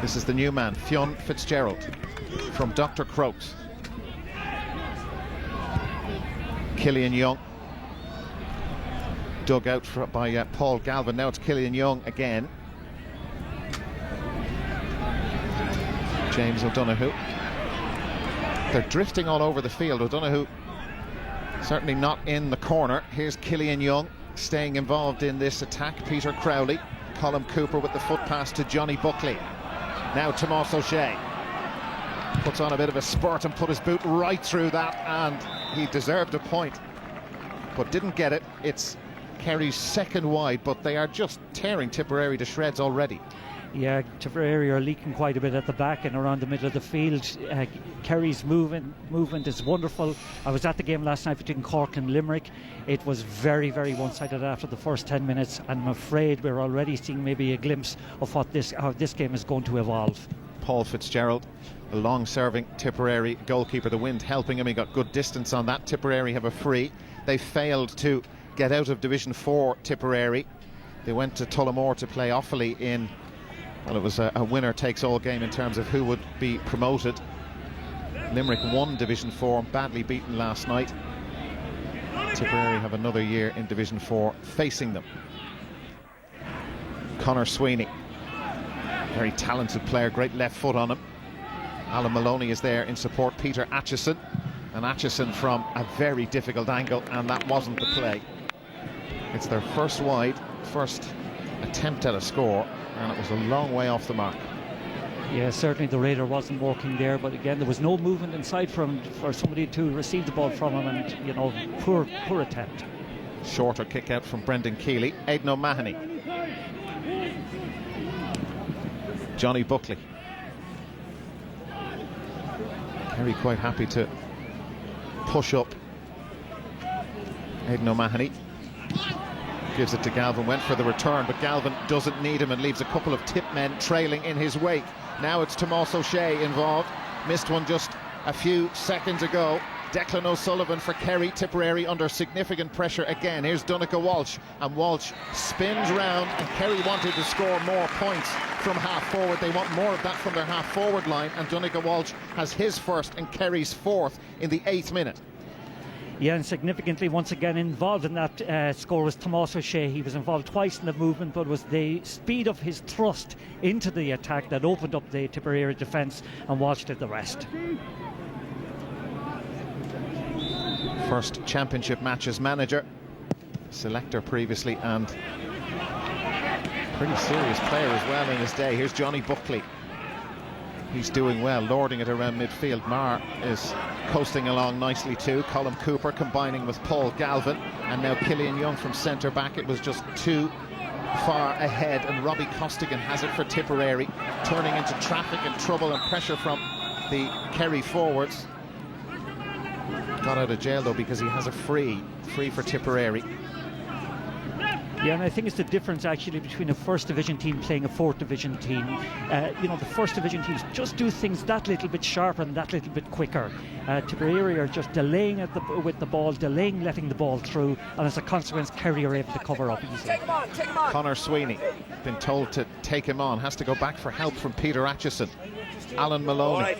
K: This is the new man, Fionn Fitzgerald from Dr. Crokes. Killian Young, dug out by Paul Galvin. Now it's Killian Young again. James O'Donoghue. They're drifting all over the field. O'Donoghue certainly not in the corner. Here's Killian Young staying involved in this attack. Peter Crowley. Colm Cooper with the foot pass to Johnny Buckley. Now Tomás O'Shea puts on a bit of a spurt and put his boot right through that, and he deserved a point but didn't get it. It's Kerry's second wide, but they are just tearing Tipperary to shreds already.
L: Yeah, Tipperary are leaking quite a bit at the back and around the middle of the field. Kerry's movement is wonderful. I was at the game last night between Cork and Limerick. It was very, very one-sided after the first 10 minutes, and I'm afraid we're already seeing maybe a glimpse of how this game is going to evolve.
K: Paul Fitzgerald, a long-serving Tipperary goalkeeper. The wind helping him. He got good distance on that. Tipperary have a free. They failed to get out of Division 4, Tipperary. They went to Tullamore to play Offaly in, well, it was a winner-takes-all game in terms of who would be promoted. Limerick won Division 4, badly beaten last night. Tipperary have another year in Division 4 facing them. Conor Sweeney, very talented player, great left foot on him. Alan Maloney is there in support. Peter Atchison. And Atchison from a very difficult angle, and that wasn't the play. It's their first wide, first attempt at a score, and it was a long way off the mark.
L: Yeah, certainly the radar wasn't working there, but again, there was no movement inside for somebody to receive the ball from him, and, you know, poor attempt.
K: Shorter kick out from Brendan Keeley. Aidan O'Mahony. Johnny Buckley. Kerry quite happy to push up. Aidan O'Mahony gives it to Galvin, went for the return, but Galvin doesn't need him and leaves a couple of tip men trailing in his wake. Now it's Tomás O'Shea involved. Missed one just a few seconds ago. Declan O'Sullivan for Kerry. Tipperary under significant pressure again. Here's Donncha Walsh, and Walsh spins round, and Kerry wanted to score more points from half forward. They want more of that from their half forward line, and Donncha Walsh has his first and Kerry's fourth in the 8th minute.
L: Yeah, and significantly once again involved in that score was Tomás O'Shea. He was involved twice in the movement, but it was the speed of his thrust into the attack that opened up the Tipperary defence, and Walsh did the rest.
K: First championship match as manager, selector previously, and pretty serious player as well in his day. Here's Johnny Buckley. He's doing well, lording it around midfield. Marr is coasting along nicely too. Colm Cooper combining with Paul Galvin, and now Killian Young from centre back. It was just too far ahead, and Robbie Costigan has it for Tipperary, turning into traffic and trouble and pressure from the Kerry forwards. Got out of jail though because he has a free for Tipperary.
L: Yeah, and I think it's the difference actually between a first division team playing a fourth division team. You know, the first division teams just do things that little bit sharper and that little bit quicker. Tipperary are just delaying with the ball, delaying letting the ball through, and as a consequence Kerry are able to cover up easily.
K: Conor Sweeney been told to take him on, has to go back for help from Peter Atchison. Alan Maloney.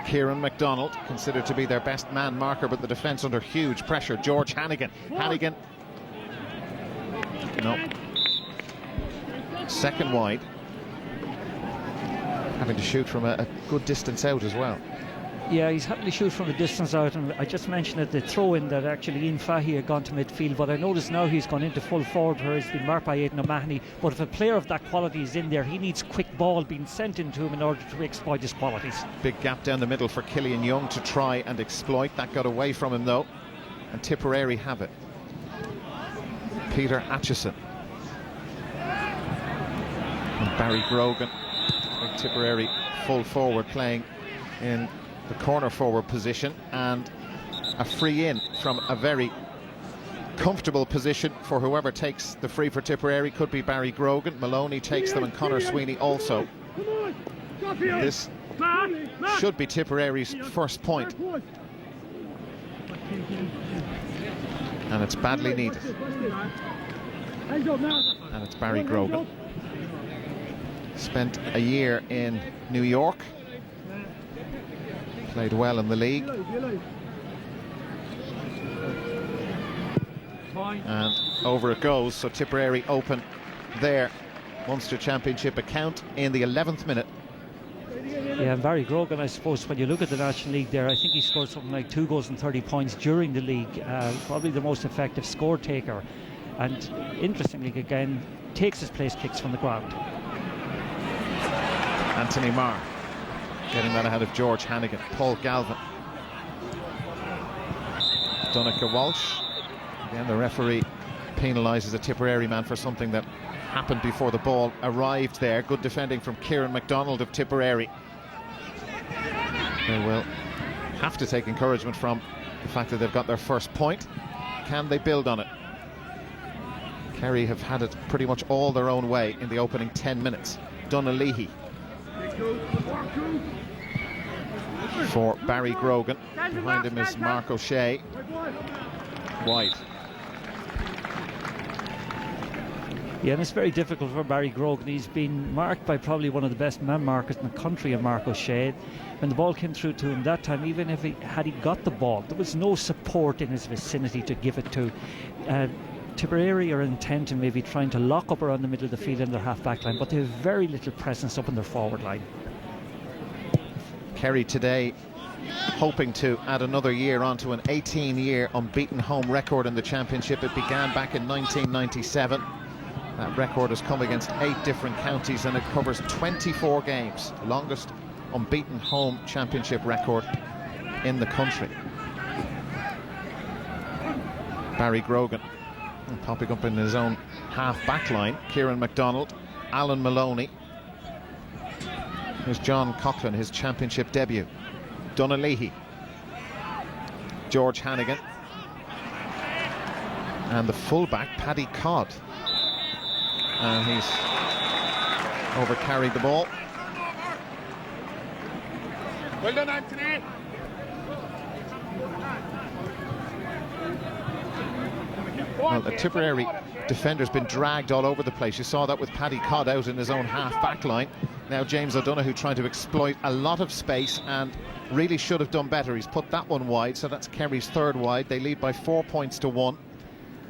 K: Kieran MacDonald, considered to be their best man marker, but the defence under huge pressure. George Hannigan. Hannigan. No. Second wide. Having to shoot from a good distance out as well.
L: Yeah, he's having to shoot from a distance out, and I just mentioned that the throw-in that actually Ian Fahey had gone to midfield, but I notice now he's gone into full forward where he's been marked by Aidan O'Mahony. But if a player of that quality is in there, he needs quick ball being sent into him in order to exploit his qualities.
K: Big gap down the middle for Killian Young to try and exploit. That got away from him though, and Tipperary have it. Peter Atchison and Barry Grogan. Tipperary full forward playing in the corner forward position, and a free in from a very comfortable position for whoever takes the free for Tipperary. Could be Barry Grogan. Maloney takes them, and Conor Sweeney also. This should be Tipperary's first point, and it's badly needed. And it's Barry Grogan. Spent a year in New York. Played well in the league. And over it goes, so Tipperary open their Munster Championship account in the 11th minute.
L: Yeah, and Barry Grogan, I suppose, when you look at the National League there, I think he scored something like 2 goals and 30 points during the league. Probably the most effective score taker. And interestingly, again, takes his place kicks from the ground.
K: Anthony Marr getting that ahead of George Hannigan. Paul Galvin. Donncha Walsh. Again, the referee penalises a Tipperary man for something that happened before the ball arrived there. Good defending from Kieran MacDonald of Tipperary. They will have to take encouragement from the fact that they've got their first point. Can they build on it? Kerry have had it pretty much all their own way in the opening 10 minutes. Donagh Leahy for Barry Grogan. Behind him is Mark O'Shea. Wide.
L: Yeah, and it's very difficult for Barry Grogan. He's been marked by probably one of the best man markers in the country, of Mark O'Shea. When the ball came through to him that time, even if he got the ball, there was no support in his vicinity to give it to. Tipperary are intent on maybe trying to lock up around the middle of the field in their half-back line, but they have very little presence up in their forward line.
K: Kerry today hoping to add another year onto an 18-year unbeaten home record in the championship. It began back in 1997. That record has come against 8 different counties and it covers 24 games, the longest unbeaten home championship record in the country. Barry Grogan popping up in his own half-back line. Kieran MacDonald, Alan Maloney. Here's John Coughlin, his championship debut. Donagh Leahy, George Hannigan, and the fullback Paddy Codd. And he's overcarried the ball.
M: Well done, Anthony.
K: Well, the Tipperary defender's been dragged all over the place. You saw that with Paddy Codd out in his own half-back line. Now James O'Donoghue trying to exploit a lot of space and really should have done better. He's put that one wide, so that's Kerry's third wide. They lead by 4 points to 1.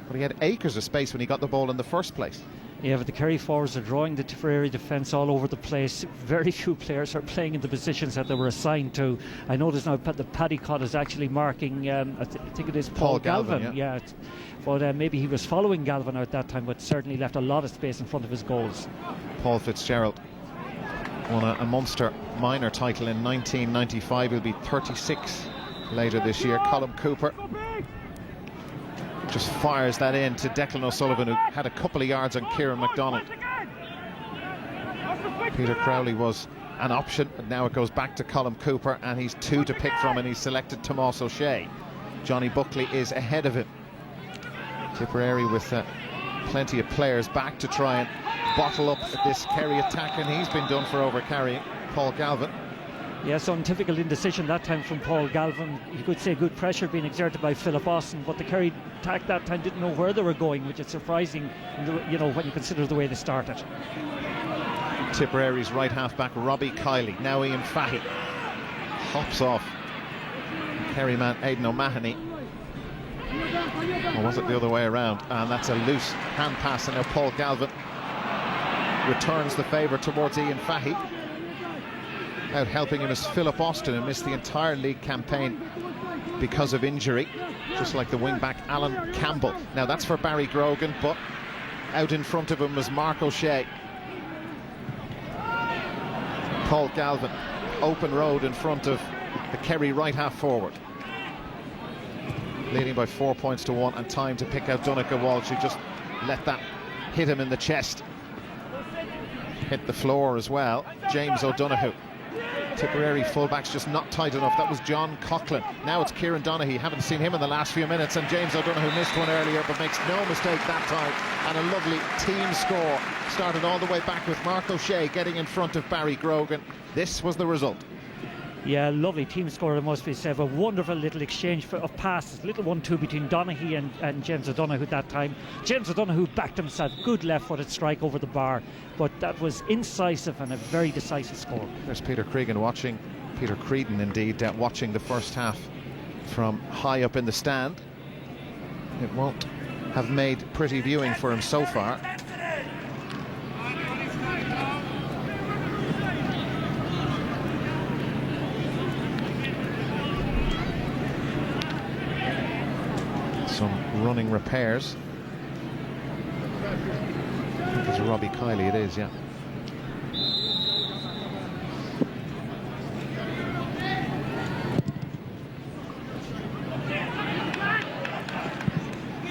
K: But he had acres of space when he got the ball in the first place.
L: Yeah, but the Kerry forwards are drawing the Tipperary defence all over the place. Very few players are playing in the positions that they were assigned to. I notice now that Paddy Codd is actually marking, I think it is Paul Galvin. Yeah. But maybe he was following Galvin out that time, but certainly left a lot of space in front of his goals.
K: Paul Fitzgerald won a Munster minor title in 1995. He'll be 36 later this year. Colm Cooper just fires that in to Declan O'Sullivan, who had a couple of yards on Kieran MacDonald. Peter Crowley was an option, but now it goes back to Colm Cooper, and he's 2 to pick from, and he's selected Tomás O'Shea. Johnny Buckley is ahead of him. Tipperary with plenty of players back to try and bottle up this Kerry attack, and he's been done for overcarrying. Paul Galvin.
L: Yes, on typical indecision that time from Paul Galvin. You could say good pressure being exerted by Philip Austin, but the Kerry attack that time didn't know where they were going, which is surprising, when you consider the way they started.
K: Tipperary's right half-back Robbie Kiley. Now Ian Fahy hops off Kerry man Aidan O'Mahony. Or was it the other way around? And that's a loose hand pass, and now Paul Galvin returns the favour towards Ian Fahy. Out helping him is Philip Austin, who missed the entire league campaign because of injury, just like the wing-back Alan Campbell. Now that's for Barry Grogan, but out in front of him was Mark O'Shea. Paul Galvin, open road in front of the Kerry right half forward. Leading by 4 points to 1, and time to pick out Donnacha Walsh, who just let that hit him in the chest. Hit the floor as well. James O'Donoghue. Tipperary fullback's just not tight enough. That was John Coughlin. Now it's Kieran Donaghy. Haven't seen him in the last few minutes, and James O'Donoghue missed one earlier, but makes no mistake that time. And a lovely team score. Started all the way back with Mark O'Shea getting in front of Barry Grogan. This was the result.
L: Yeah, lovely team score, it must be said. A wonderful little exchange of passes. Little 1-2 between Donaghy and James O'Donoghue that time. James O'Donoghue backed himself. Good left-footed strike over the bar. But that was incisive and a very decisive score.
K: There's Peter Creedon watching the first half from high up in the stand. It won't have made pretty viewing for him so far. Some running repairs. I think it's Robbie Kiley, it is, yeah.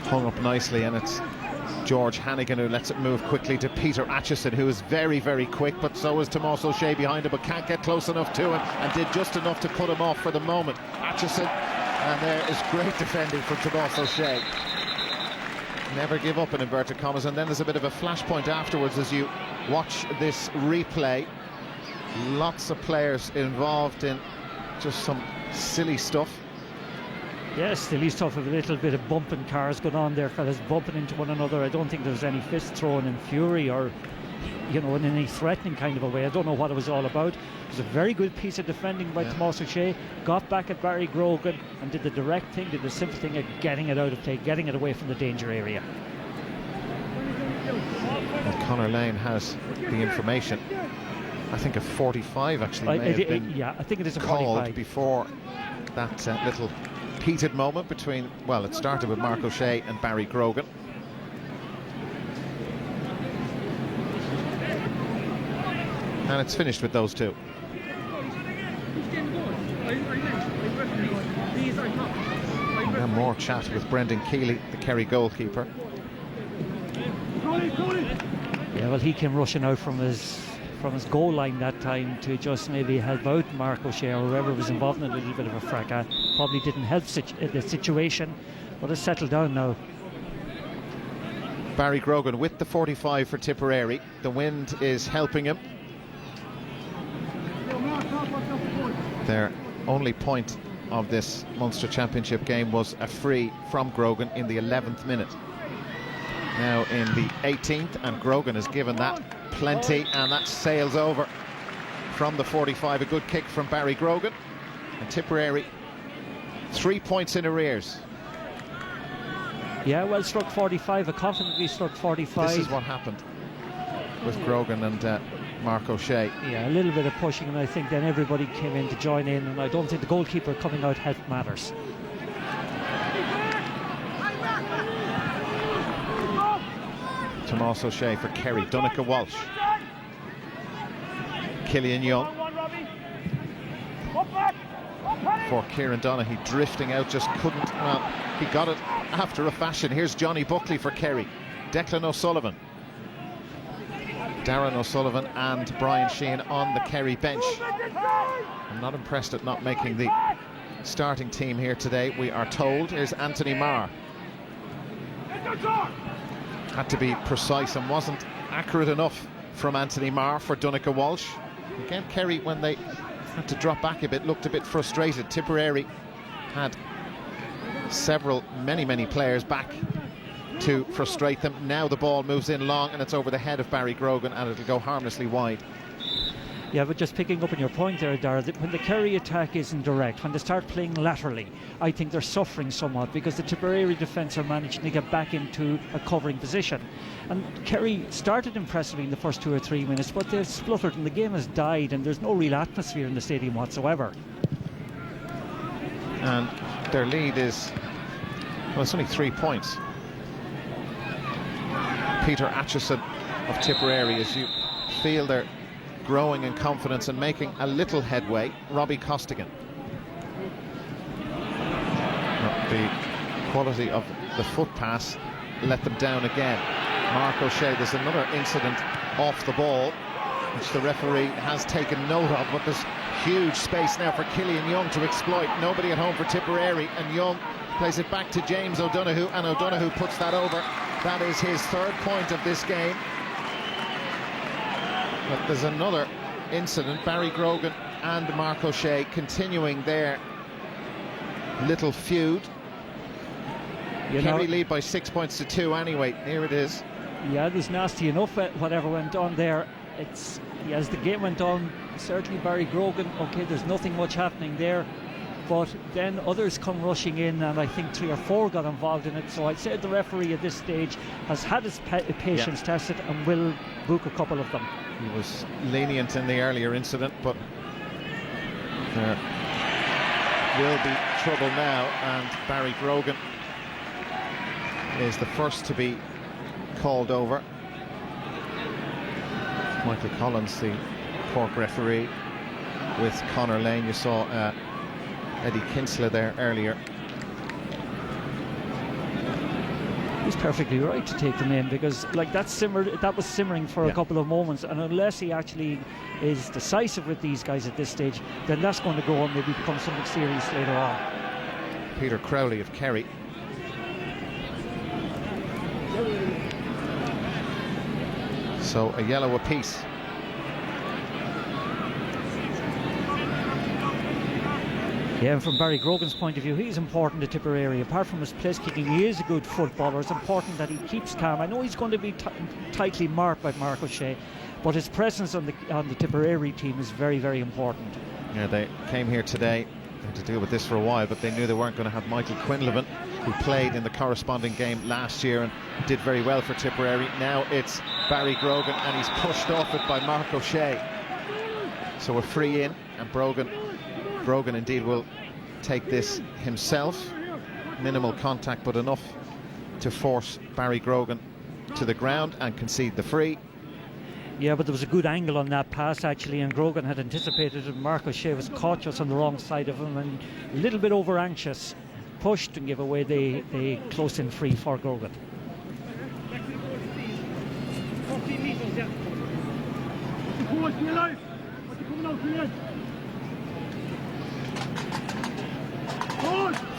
K: Hung up nicely, and it's George Hannigan who lets it move quickly to Peter Acheson, who is very, very quick, but so is Tomás O'Shea behind him, but can't get close enough to him, and did just enough to put him off for the moment. Acheson. And there is great defending from Tomás O'Shea. Never give up in inverted commas. And then there's a bit of a flashpoint afterwards as you watch this replay. Lots of players involved in just some silly stuff.
L: Yes, silly stuff. A little bit of bumping cars going on there, fellas, bumping into one another. I don't think there's any fists thrown in fury or, in any threatening kind of a way. I don't know what it was all about. It was a very good piece of defending by Tomás O'Shea. Got back at Barry Grogan and did the direct thing, did the simple thing of getting it out of play, getting it away from the danger area.
K: Well, Conor Lane has the information I think a 45 actually may have been
L: yeah, I think it is a
K: called
L: 45.
K: before that little heated moment between, well, it started with Mark O'Shea and Barry Grogan. And it's finished with those two. Now more chat with Brendan Keeley, the Kerry goalkeeper.
L: Yeah, well, he came rushing out from his goal line that time to just maybe help out Mark O'Shea or whoever was involved in a little bit of a fracas. Probably didn't help the situation, but it's settled down now.
K: Barry Grogan with the 45 for Tipperary. The wind is helping him. Their only point of this Munster Championship game was a free from Grogan in the 11th minute. Now in the 18th, and Grogan has given that plenty, and that sails over from the 45. A good kick from Barry Grogan, and Tipperary 3 points in arrears.
L: Yeah, well struck 45, a confidently struck 45.
K: This is what happened with Grogan and Mark O'Shea.
L: Yeah, a little bit of pushing, and I think then everybody came in to join in, and I don't think the goalkeeper coming out helped matters.
K: Tomas O'Shea for Kerry. Donncha Walsh. Killian Young for Kieran Donaghy, drifting out, just couldn't. Well, he got it after a fashion. Here's Johnny Buckley for Kerry. Declan O'Sullivan, Darren O'Sullivan and Brian Sheehan on the Kerry bench. I'm not impressed at not making the starting team here today, we are told. Here's Anthony Marr. Had to be precise and wasn't accurate enough from Anthony Marr for Donncha Walsh. Again, Kerry, when they had to drop back a bit, looked a bit frustrated. Tipperary had many players back to frustrate them. Now the ball moves in long, and it's over the head of Barry Grogan, and it'll go harmlessly wide.
L: Yeah, but just picking up on your point there, Dara, that when the Kerry attack isn't direct, when they start playing laterally, I think they're suffering somewhat because the Tipperary defence are managing to get back into a covering position. And Kerry started impressively in the first 2 or 3 minutes, but they've spluttered and the game has died, and there's no real atmosphere in the stadium whatsoever.
K: And their lead is, well, it's only 3 points. Peter Atchison of Tipperary, as you feel they're growing in confidence and making a little headway. Robbie Costigan. The quality of the foot pass let them down again. Mark O'Shea, there's another incident off the ball which the referee has taken note of, but there's huge space now for Killian Young to exploit. Nobody at home for Tipperary, and Young plays it back to James O'Donoghue, and O'Donoghue puts that over. That is his 3rd point of this game. But there's another incident. Barry Grogan and Mark O'Shea continuing their little feud. Kerry lead by 6 points to 2 anyway. Here it is.
L: Yeah, it was nasty enough whatever went on there. It's, yeah, as the game went on, certainly Barry Grogan, okay, there's nothing much happening there, but then others come rushing in, and I think 3 or 4 got involved in it. So I'd say the referee at this stage has had his patience tested and will book a couple of them.
K: He was lenient in the earlier incident, but there will be trouble now, and Barry Grogan is the first to be called over. Michael Collins, the Cork referee, with Conor Lane. You saw Eddie Kinsella there earlier.
L: He's perfectly right to take them in, because like that was simmering for a couple of moments, and unless he actually is decisive with these guys at this stage, then that's going to go on, maybe become something serious later on.
K: Peter Crowley of Kerry. So a yellow apiece.
L: Yeah, and from Barry Grogan's point of view, he's important to Tipperary. Apart from his place kicking, he is a good footballer. It's important that he keeps calm. I know he's going to be tightly marked by Mark O'Shea, but his presence on the Tipperary team is very, very important.
K: Yeah, they came here today to deal with this for a while, but they knew they weren't going to have Michael Quinlivan, who played in the corresponding game last year and did very well for Tipperary. Now it's Barry Grogan, and he's pushed off it by Mark O'Shea. So a free in, and Brogan indeed will take this himself. Minimal contact, but enough to force Barry Grogan to the ground and concede the free.
L: Yeah, but there was a good angle on that pass actually, and Grogan had anticipated it. Mark O'Shea was caught just on the wrong side of him and a little bit over anxious, pushed and gave away the close-in free for Grogan.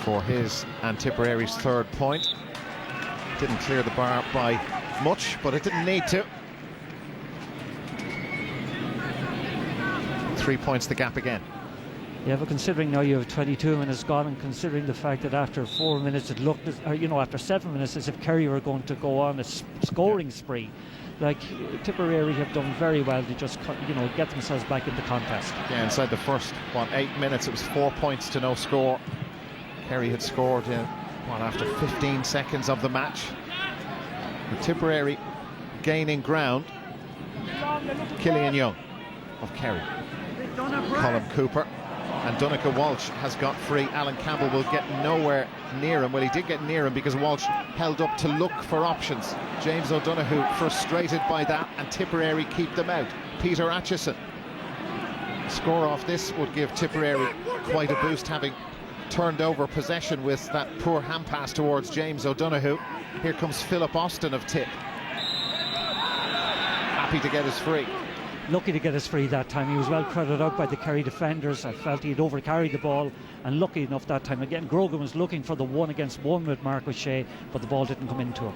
K: For his and Tipperary's third point. Didn't clear the bar by much, but it didn't need to. 3 points the gap again.
L: Yeah, but considering now you have 22 minutes gone, and considering the fact that after 4 minutes it looked, after 7 minutes, as if Kerry were going to go on a scoring spree. Like, Tipperary have done very well to just, get themselves back in the contest.
K: Yeah, inside the first, 8 minutes, it was 4 points to no score. Kerry had scored after 15 seconds of the match. With Tipperary gaining ground. Killian Young of Kerry. Colm Cooper and Donncha Walsh has got free. Alan Campbell will get nowhere near him. Well, he did get near him because Walsh held up to look for options. James O'Donoghue frustrated by that, and Tipperary keep them out. Peter Atchison. Score off this would give Tipperary quite a boost, having turned over possession with that poor hand pass towards James O'Donoghue. Here comes Philip Austin of Tip. Happy to get his free.
L: Lucky to get his free that time. He was well crowded out by the Kerry defenders. I felt he had overcarried the ball, and lucky enough that time. Again, Grogan was looking for the 1-against-1 with Mark O'Shea, but the ball didn't come into him.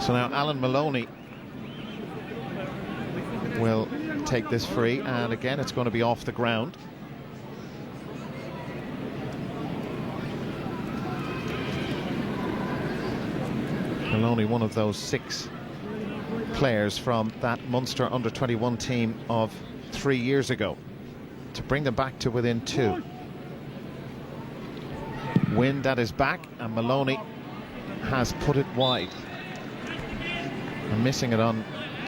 K: So now Alan Maloney will take this free, and again it's going to be off the ground. Maloney, one of those 6 players from that Munster under-21 team of 3 years ago, to bring them back to within 2. Wind at his back, and Maloney has put it wide, and missing it on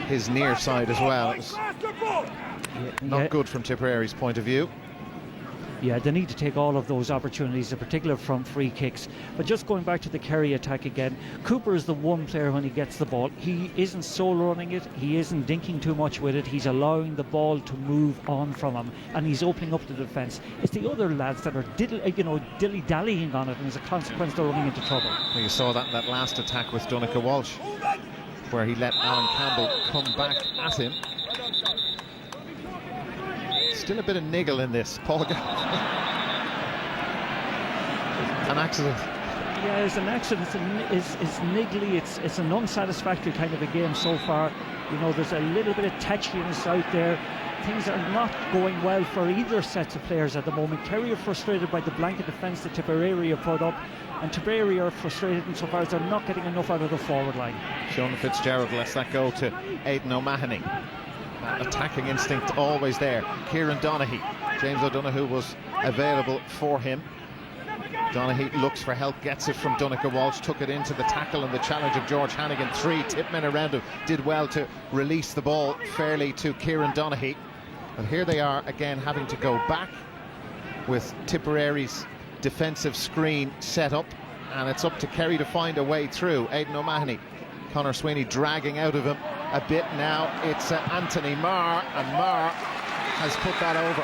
K: his near side as well. It was not good from Tipperary's point of view.
L: Yeah, they need to take all of those opportunities, in particular from free kicks. But just going back to the Kerry attack again, Cooper is the one player when he gets the ball. He isn't solo running it, he isn't dinking too much with it, he's allowing the ball to move on from him, and he's opening up the defence. It's the other lads that are dilly-dallying on it, and as a consequence they're running into trouble.
K: You saw that in that last attack with Donncha Walsh, where he let Alan Campbell come back at him. Still a bit of niggle in this, Paul. An accident.
L: Yeah, it's an accident. It's niggly. It's an unsatisfactory kind of a game so far. There's a little bit of tetchiness out there. Things are not going well for either sets of players at the moment. Kerry are frustrated by the blanket defence that Tipperary have put up, and Tipperary are frustrated insofar as they're not getting enough out of the forward line.
K: Sean Fitzgerald lets that go to Aidan O'Mahony. That attacking instinct always there. Kieran Donaghy. James O'Donoghue was available for him. Donaghy looks for help, gets it from Donncha Walsh, took it into the tackle and the challenge of George Hannigan. 3 tipmen around him did well to release the ball fairly to Kieran Donaghy. But here they are again, having to go back with Tipperary's defensive screen set up, and it's up to Kerry to find a way through. Aidan O'Mahony, Conor Sweeney dragging out of him a bit now. It's Anthony Marr, and Marr has put that over.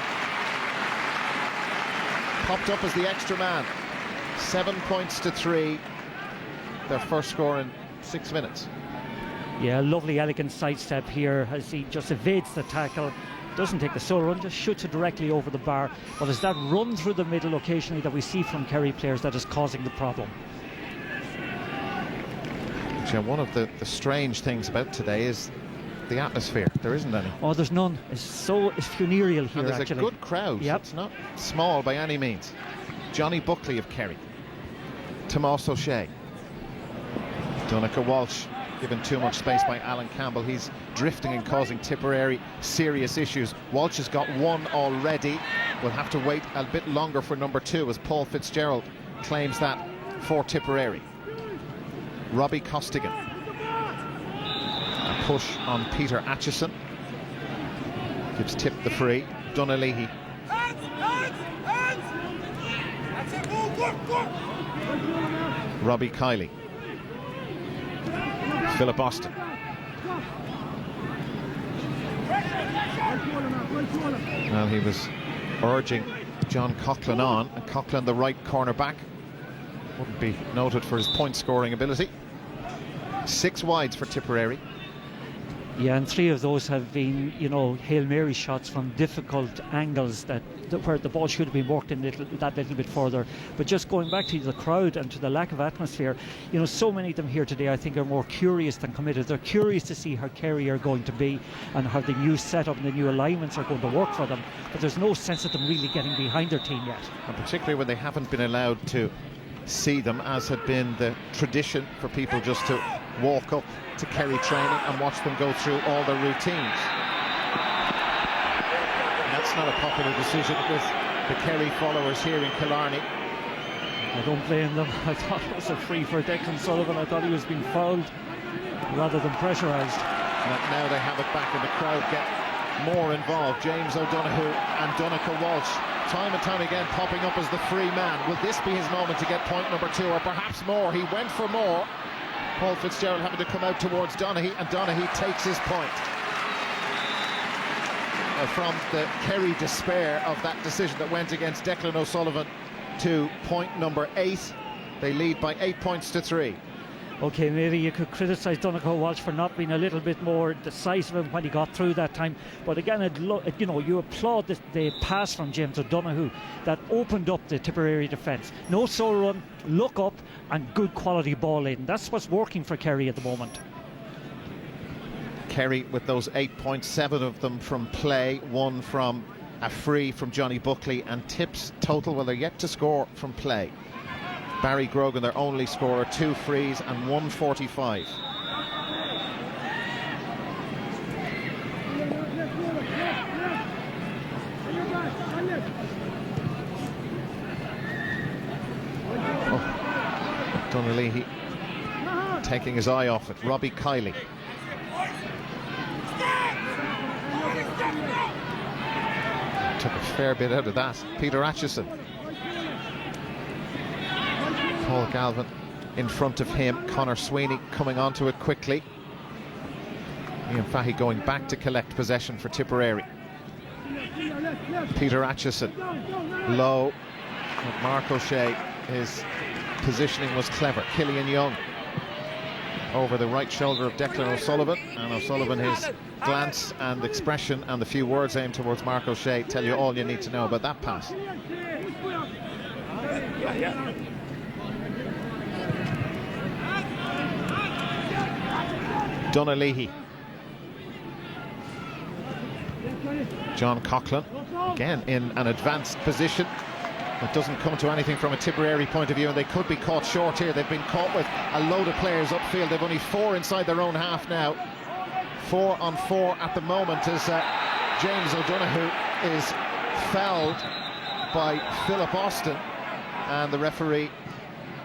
K: Popped up as the extra man. 7 points to 3. Their first score in 6 minutes.
L: Yeah, lovely elegant sidestep here as he just evades the tackle. Doesn't take the solo run, just shoots it directly over the bar. But it's that run through the middle occasionally that we see from Kerry players that is causing the problem.
K: One of the strange things about today is the atmosphere. There isn't any.
L: Oh, there's none. It's funereal here,
K: and there's
L: actually.
K: A good crowd.
L: Yep.
K: It's not small by any means. Johnny Buckley of Kerry. Tomas O'Shea. Donncha Walsh given too much space by Alan Campbell. He's drifting and causing Tipperary serious issues. Walsh has got 1 already. We'll have to wait a bit longer for number 2 as Paul Fitzgerald claims that for Tipperary. Robbie Costigan. A push on Peter Atchison. Gives Tip the free. Donaghy. Robbie Kiley. Philip Austin. Well, he was urging John Coughlin on, and Coughlin, the right corner back, wouldn't be noted for his point scoring ability. 6 wides for Tipperary.
L: Yeah, and 3 of those have been, you know, Hail Mary shots from difficult angles where the ball should have been worked in that little bit further. But just going back to the crowd and to the lack of atmosphere, you know, so many of them here today I think are more curious than committed. They're curious to see how Kerry are going to be and how the new setup and the new alignments are going to work for them. But there's no sense of them really getting behind their team yet.
K: And particularly when they haven't been allowed to see them, as had been the tradition for people just to walk up to Kerry training and watch them go through all their routines. And that's not a popular decision with the Kerry followers here in Killarney.
L: I don't blame them. I thought it was a free for Declan Sullivan. I thought he was being fouled rather than pressurised.
K: And now they have it back, and the crowd get more involved. James O'Donoghue and Donncha Walsh, time and time again, popping up as the free man. Will this be his moment to get point number 2, or perhaps more? He went for more. Paul Fitzgerald having to come out towards Donaghy, and Donaghy takes his point. From the Kerry despair of that decision that went against Declan O'Sullivan to point number 8, they lead by 8 points to 3.
L: Okay, maybe you could criticise Donncha Walsh for not being a little bit more decisive when he got through that time. But again, you know, you applaud the pass from James O'Donoghue that opened up the Tipperary defence. No solo run, look up, and good quality ball in. That's what's working for Kerry at the moment.
K: Kerry with those 8 points, 7 of them from play, 1 from a free from Johnny Buckley, and Tips total, well, they're yet to score from play. Barry Grogan, their only scorer, 2 frees and 145. Donaghy taking his eye off it. Robbie Kiley. Took a fair bit out of that. Peter Atchison. Paul Galvin in front of him. Conor Sweeney coming onto it quickly. Ian Fahy going back to collect possession for Tipperary. Peter Atchison low. But Mark O'Shea, his positioning was clever. Killian Young over the right shoulder of Declan O'Sullivan, and O'Sullivan, his glance and expression and the few words aimed towards Mark O'Shea tell you all you need to know about that pass. Donaghy. John Coughlin again in an advanced position. It doesn't come to anything from a Tipperary point of view, and they could be caught short here. They've been caught with a load of players upfield. They've only 4 inside their own half now. 4 on 4 at the moment as James O'Donoghue is fouled by Philip Austin, and the referee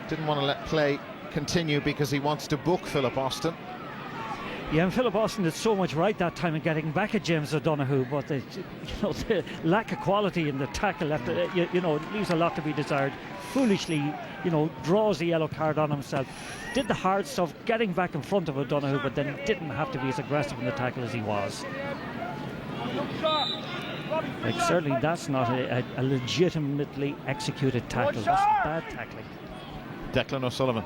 K: didn't want to let play continue because he wants to book Philip Austin.
L: Yeah, and Philip Austin did so much right that time in getting back at James O'Donoghue, but the lack of quality in the tackle left, leaves a lot to be desired. Foolishly, draws the yellow card on himself. Did the hard stuff, getting back in front of O'Donoghue, but then didn't have to be as aggressive in the tackle as he was. Like, certainly that's not a legitimately executed tackle. That's bad tackling.
K: Declan O'Sullivan.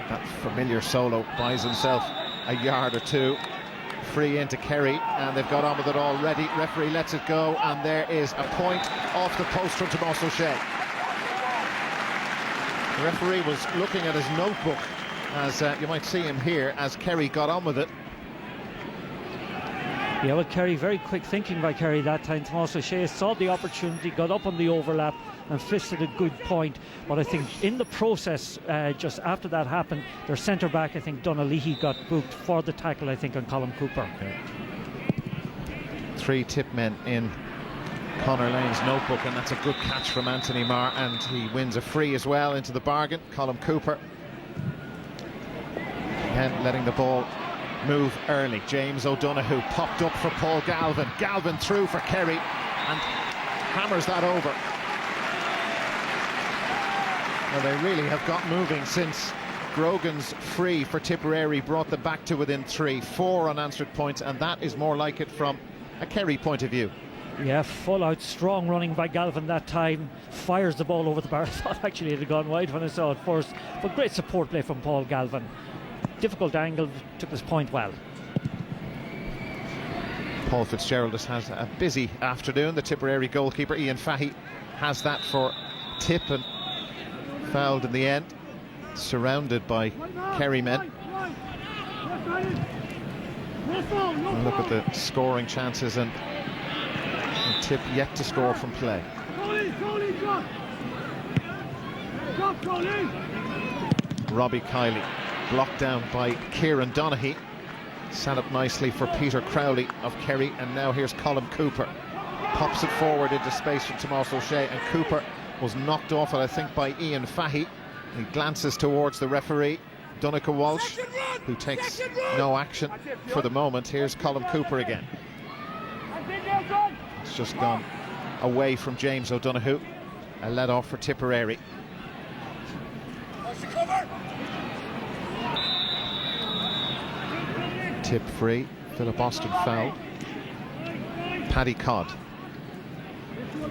K: That familiar solo buys himself a yard or 2. Free into Kerry, and they've got on with it already. Referee lets it go, and there is a point off the post from Tomas O'Shea. The referee was looking at his notebook, as you might see him here, as Kerry got on with it.
L: Yeah, well, Kerry, very quick thinking by Kerry that time. Tomas O'Shea saw the opportunity, got up on the overlap and fisted a good point. But I think in the process, just after that happened, their centre-back, I think Donaghy, got booked for the tackle, I think, on Colin Cooper.
K: 3 tip men in Conor Lane's notebook, and that's a good catch from Anthony Marr, and he wins a free as well into the bargain. Colin Cooper again letting the ball move early. James O'Donoghue popped up for Paul Galvin. Galvin through for Kerry and hammers that over. Well, they really have got moving since Grogan's free for Tipperary brought them back to within 3. 4 unanswered points, and that is more like it from a Kerry point of view.
L: Yeah, full out strong running by Galvin that time. Fires the ball over the bar. I thought actually it had gone wide when I saw it first, but great support play from Paul Galvin. Difficult angle, took this point well.
K: Paul Fitzgerald has had a busy afternoon. The Tipperary goalkeeper Ian Fahy has that for Tip and fouled in the end, surrounded by Kerry men. And look at the scoring chances, and Tip yet to score from play. Robbie Kiley blocked down by Kieran Donaghy. Set up nicely for Peter Crowley of Kerry, and now here's Colm Cooper. Pops it forward into space from Tomás O'Shea, and Cooper was knocked off it, I think, by Ian Fahy. He glances towards the referee, Donncha Walsh, who takes no action for the moment. Here's Colm Cooper again. It's just gone away from James O'Donoghue. A let off for Tipperary. Tip free, Philip Austin foul. Paddy Codd.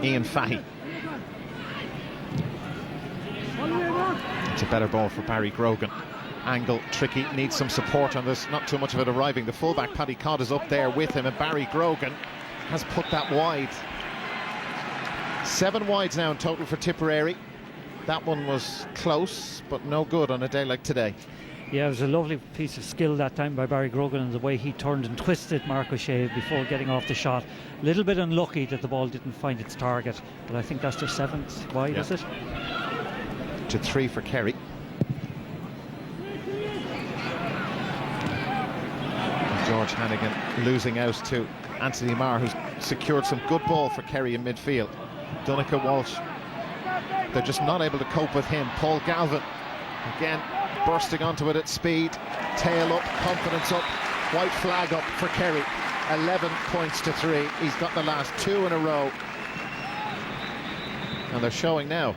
K: Ian Fahy. It's a better ball for Barry Grogan. Angle tricky, needs some support on this, not too much of it arriving. The fullback Paddy Codd is up there with him, and Barry Grogan has put that wide. 7 wides now in total for Tipperary. That one was close, but no good on a day like today.
L: Yeah, it was a lovely piece of skill that time by Barry Grogan, and the way he turned and twisted Mark O'Shea before getting off the shot. A little bit unlucky that the ball didn't find its target, but I think that's their 7th wide, is it?
K: To 3 for Kerry. George Hannigan losing out to Anthony Marr, who's secured some good ball for Kerry in midfield. Donncha Walsh, they're just not able to cope with him. Paul Galvin again bursting onto it at speed, tail up, confidence up, white flag up for Kerry. 11 points to 3. He's got the last 2 in a row, and they're showing now.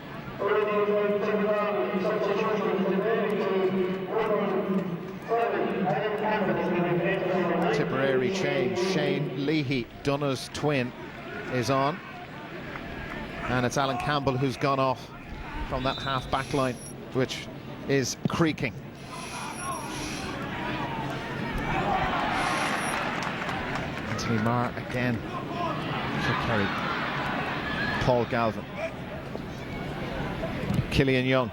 K: Tipperary change. Shane Leahy, Donnagh's twin, is on, and it's Alan Campbell who's gone off from that half back line, which is creaking. Anthony Marr again for Kerry. Paul Galvin. Killian Young.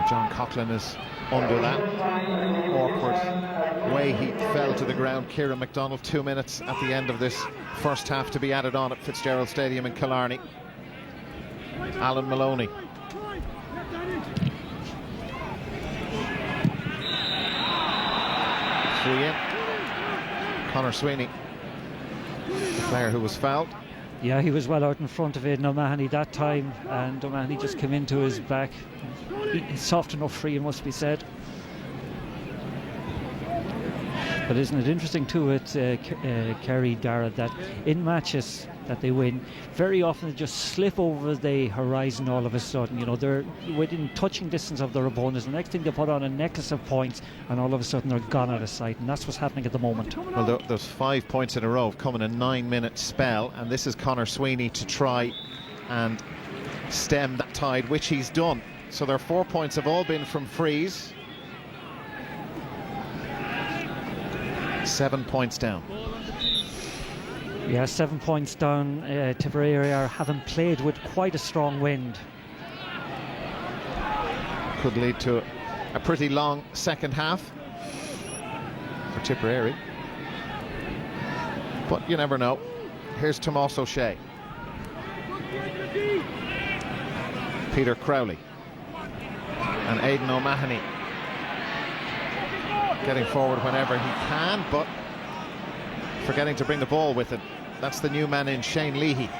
K: John Coughlin is under that awkward way he fell to the ground. Kieran MacDonald, 2 minutes at the end of this first half to be added on at Fitzgerald Stadium in Killarney. Alan Maloney. Free in. Conor Sweeney, the player who was fouled.
L: Yeah, he was well out in front of Aidan O'Mahony that time, and O'Mahony just came into his back. He's soft enough free, it must be said. But isn't it interesting too with Kerry, Dara, that in matches that they win, very often they just slip over the horizon all of a sudden. You know, they're within touching distance of their opponents. The next thing they put on a necklace of points, and all of a sudden they're gone out of sight, and that's what's happening at the moment.
K: Well, there's 5 points in a row come in a 9-minute spell, and this is Conor Sweeney to try and stem that tide, which he's done. So their 4 points have all been from frees. 7 points down.
L: Yeah, 7 points down. Tipperary haven't played with quite a strong wind.
K: Could lead to a pretty long second half for Tipperary, but you never know. Here's Tomás O'Shea. Peter Crowley and Aidan O'Mahony getting forward whenever he can, but forgetting to bring the ball with him. That's the new man in, Shane Leahy.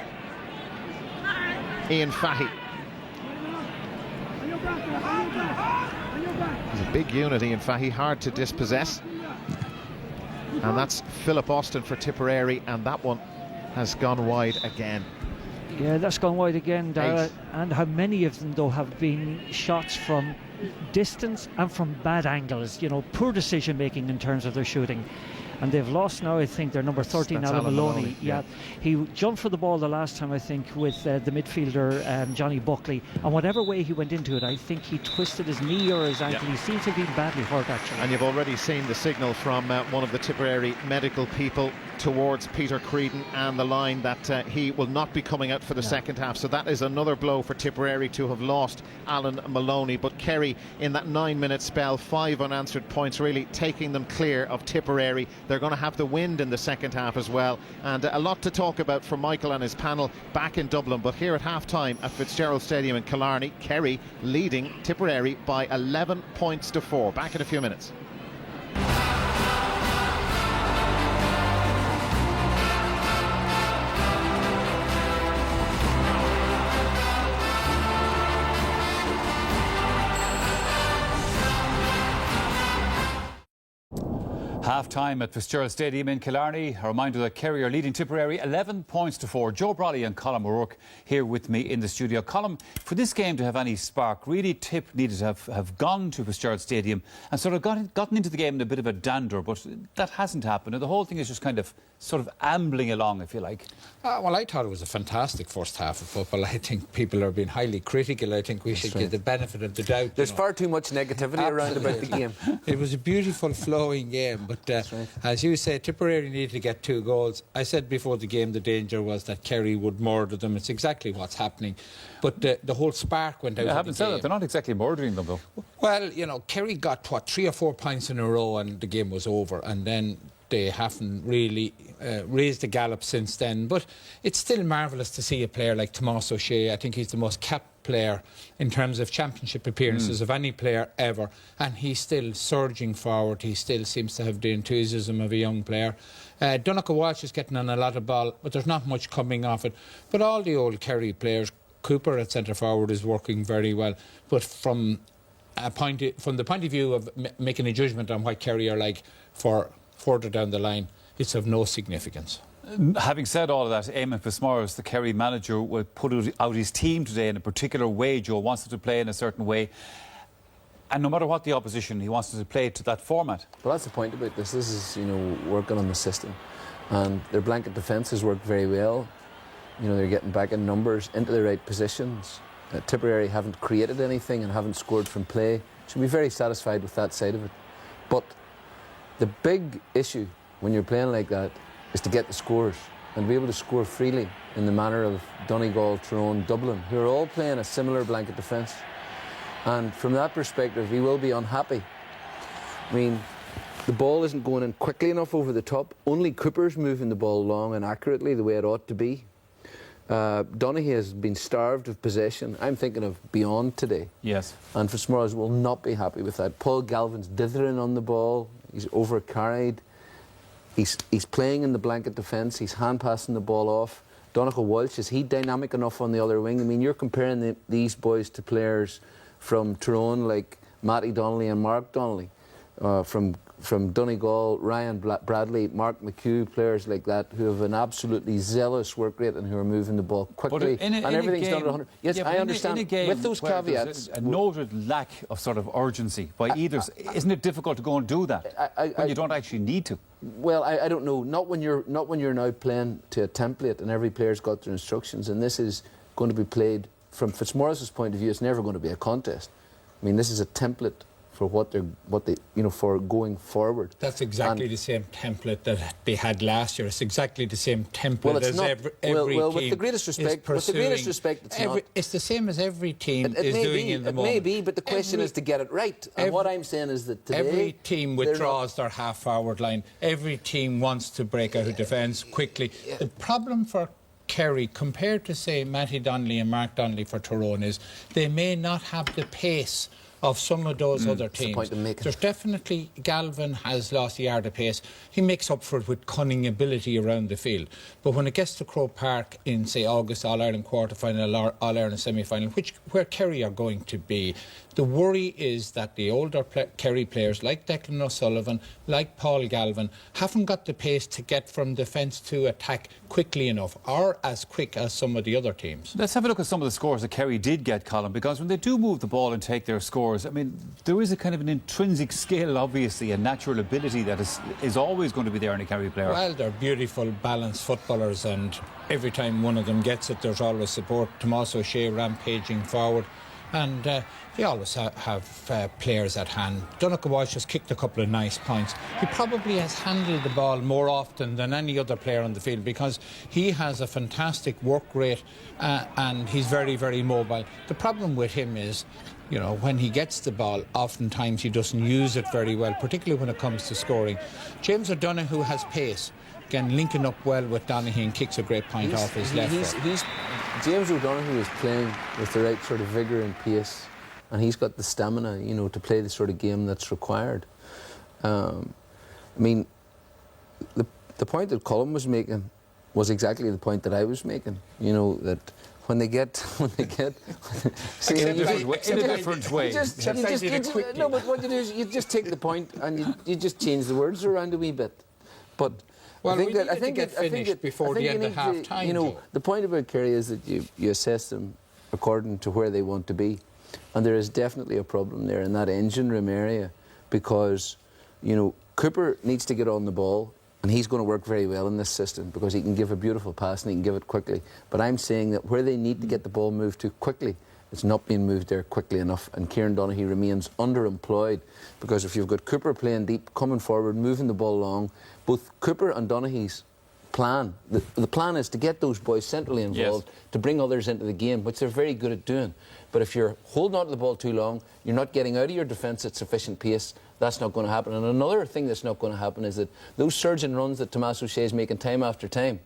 K: Ian Fahy. He's a big unity in Fahy, hard to dispossess. And that's Philip Austin for Tipperary, and that one has gone wide again.
L: Yeah, that's gone wide again, Dara. And how many of them, though, have been shots from distance and from bad angles. You know, poor decision making in terms of their shooting. And they've lost now, I think, their number 13, Alan Maloney. Yeah, he jumped for the ball the last time, I think, with the midfielder Johnny Buckley. And whatever way he went into it, I think he twisted his knee or his ankle. He seems to have been badly hurt, actually.
K: And you've already seen the signal from one of the Tipperary medical people towards Peter Creedon and the line that he will not be coming out for the second half. So that is another blow for Tipperary to have lost Alan Maloney. But Kerry, in that 9-minute spell, 5 unanswered points, really taking them clear of Tipperary. They're going to have the wind in the second half as well, and a lot to talk about for Michael and his panel back in Dublin. But here at half-time at Fitzgerald Stadium in Killarney, Kerry leading Tipperary by 11 points to 4. Back in a few minutes.
A: Half-time at Fitzgerald Stadium in Killarney. A reminder that Kerry are leading Tipperary 11 points to 4. Joe Brolly and Colm O'Rourke here with me in the studio. Colm, for this game to have any spark, really Tip needed to have gone to Fitzgerald Stadium and sort of gotten into the game in a bit of a dander, but that hasn't happened. And the whole thing is just kind of sort of ambling along, if you like.
D: Well, I thought it was a fantastic first half of football. I think people are being highly critical. I think we should give the benefit of the doubt.
E: There's far too much negativity around about the game.
D: It was a beautiful flowing game, but as you say, Tipperary needed to get 2 goals. I said before the game the danger was that Kerry would murder them. It's exactly what's happening. But the whole spark went out.
A: I haven't said that. They're not exactly murdering them, though.
D: Well, you know, Kerry got, 3 or 4 points in a row and the game was over. And then they haven't really raised the gallop since then. But it's still marvellous to see a player like Tomás O'Shea. I think he's the most capped player in terms of championship appearances of any player ever. And he's still surging forward. He still seems to have the enthusiasm of a young player. Donncha Walsh is getting on a lot of ball, but there's not much coming off it. But all the old Kerry players, Cooper at centre forward is working very well. But from the point of view of making a judgment on what Kerry are like for further down the line, it's of no significance.
A: Having said all of that, Eamon Fitzmaurice, the Kerry manager, will put out his team today in a particular way. Joe wants them to play in a certain way. And no matter what the opposition, he wants them to play to that format.
E: Well, that's the point about this. This is, working on the system. And their blanket defence has worked very well. They're getting back in numbers into the right positions. Tipperary haven't created anything and haven't scored from play. Should be very satisfied with that side of it. But the big issue when you're playing like that is to get the scores and be able to score freely in the manner of Donegal, Tyrone, Dublin, who are all playing a similar blanket defence. And from that perspective, he will be unhappy. I mean, the ball isn't going in quickly enough over the top. Only Cooper's moving the ball long and accurately the way it ought to be. Donaghy has been starved of possession. I'm thinking of beyond today.
A: Yes.
E: And Fitzmaurice will not be happy with that. Paul Galvin's dithering on the ball. He's overcarried. He's playing in the blanket defence. He's hand-passing the ball off. Donncha Walsh, is he dynamic enough on the other wing? I mean, you're comparing these boys to players from Tyrone like Matty Donnelly and Mark Donnelly. From Donegal, Ryan Bradley, Mark McHugh, players like that who have an absolutely zealous work rate and who are moving the ball quickly. And everything's done at 100. Yes, I understand.
A: In a game
E: with those caveats,
A: a noted lack of sort of urgency by either. Isn't it difficult to go and do that when you don't actually need to?
E: Well, I don't know. Not when you're now playing to a template and every player's got their instructions, and this is going to be played from Fitzmaurice's point of view. It's never going to be a contest. I mean, this is a template for what they for going forward.
D: That's exactly the same template that they had last year. It's exactly the same template as every team.
E: With the greatest respect, it's not.
D: It's the same as every team is doing in the moment.
E: It may be, but the question is to get it right. And what I'm saying is that today,
D: every team withdraws their half-forward line. Every team wants to break out of defence quickly. Yeah. The problem for Kerry, compared to, say, Matty Donnelly and Mark Donnelly for Tyrone, is they may not have the pace of some of those other
E: That's the
D: teams.
E: point I'm making.
D: There's definitely, Galvin has lost a yard of pace. He makes up for it with cunning ability around the field. But when it gets to Croke Park in, say, August All-Ireland quarter-final or All-Ireland semi-final, where Kerry are going to be, the worry is that the older Kerry players, like Declan O'Sullivan, like Paul Galvin, haven't got the pace to get from defence to attack quickly enough, or as quick as some of the other teams.
A: Let's have a look at some of the scores that Kerry did get, Colin, because when they do move the ball and take their scores, I mean, there is a kind of an intrinsic skill, obviously, a natural ability that is always going to be there in a Kerry player.
D: Well, they're beautiful, balanced footballers, and every time one of them gets it, there's always support. Tomás O'Shea rampaging forward, and they always have players at hand. Donnacha Walsh just kicked a couple of nice points. He probably has handled the ball more often than any other player on the field because he has a fantastic work rate and he's very, very mobile. The problem with him is, you know, when he gets the ball, oftentimes he doesn't use it very well, particularly when it comes to scoring. James O'Donoghue has pace. Again, linking up well with Donaghy and kicks a great point off his left foot.
E: James O'Donoghue is playing with the right sort of vigour and pace, and he's got the stamina, you know, to play the sort of game that's required. I mean, the point that Colin was making was exactly the point that I was making. You know, that when they get
A: see, in a different way.
E: No, but what you do is you just take the point and you just change the words around a wee bit. But
D: well,
E: I think
D: before the end of half time.
E: You know, the point about Kerry is that you assess them according to where they want to be, and there is definitely a problem there in that engine room area because, you know, Cooper needs to get on the ball, and he's going to work very well in this system because he can give a beautiful pass and he can give it quickly. But I'm saying that where they need to get the ball moved to quickly, it's not being moved there quickly enough, and Kieran Donaghy remains underemployed because if you've got Cooper playing deep, coming forward, moving the ball along, both Cooper and Donaghy's plan, the plan is to get those boys centrally involved, to bring others into the game, which they're very good at doing. But if you're holding on to the ball too long, you're not getting out of your defence at sufficient pace, that's not going to happen. And another thing that's not going to happen is that those surging runs that Tomás O'Shea is making time after time,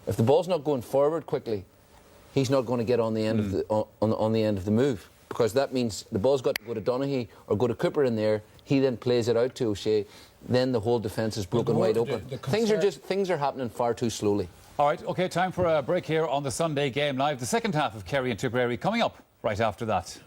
E: if the ball's not going forward quickly, he's not going to get on the end of the on the end of the move, because that means the ball's got to go to Donaghy or go to Cooper in there. He then plays it out to O'Shea. Then the whole defence is broken wide open. Things are happening far too slowly.
A: All right, OK, time for a break here on the Sunday Game Live. The second half of Kerry and Tipperary coming up right after that.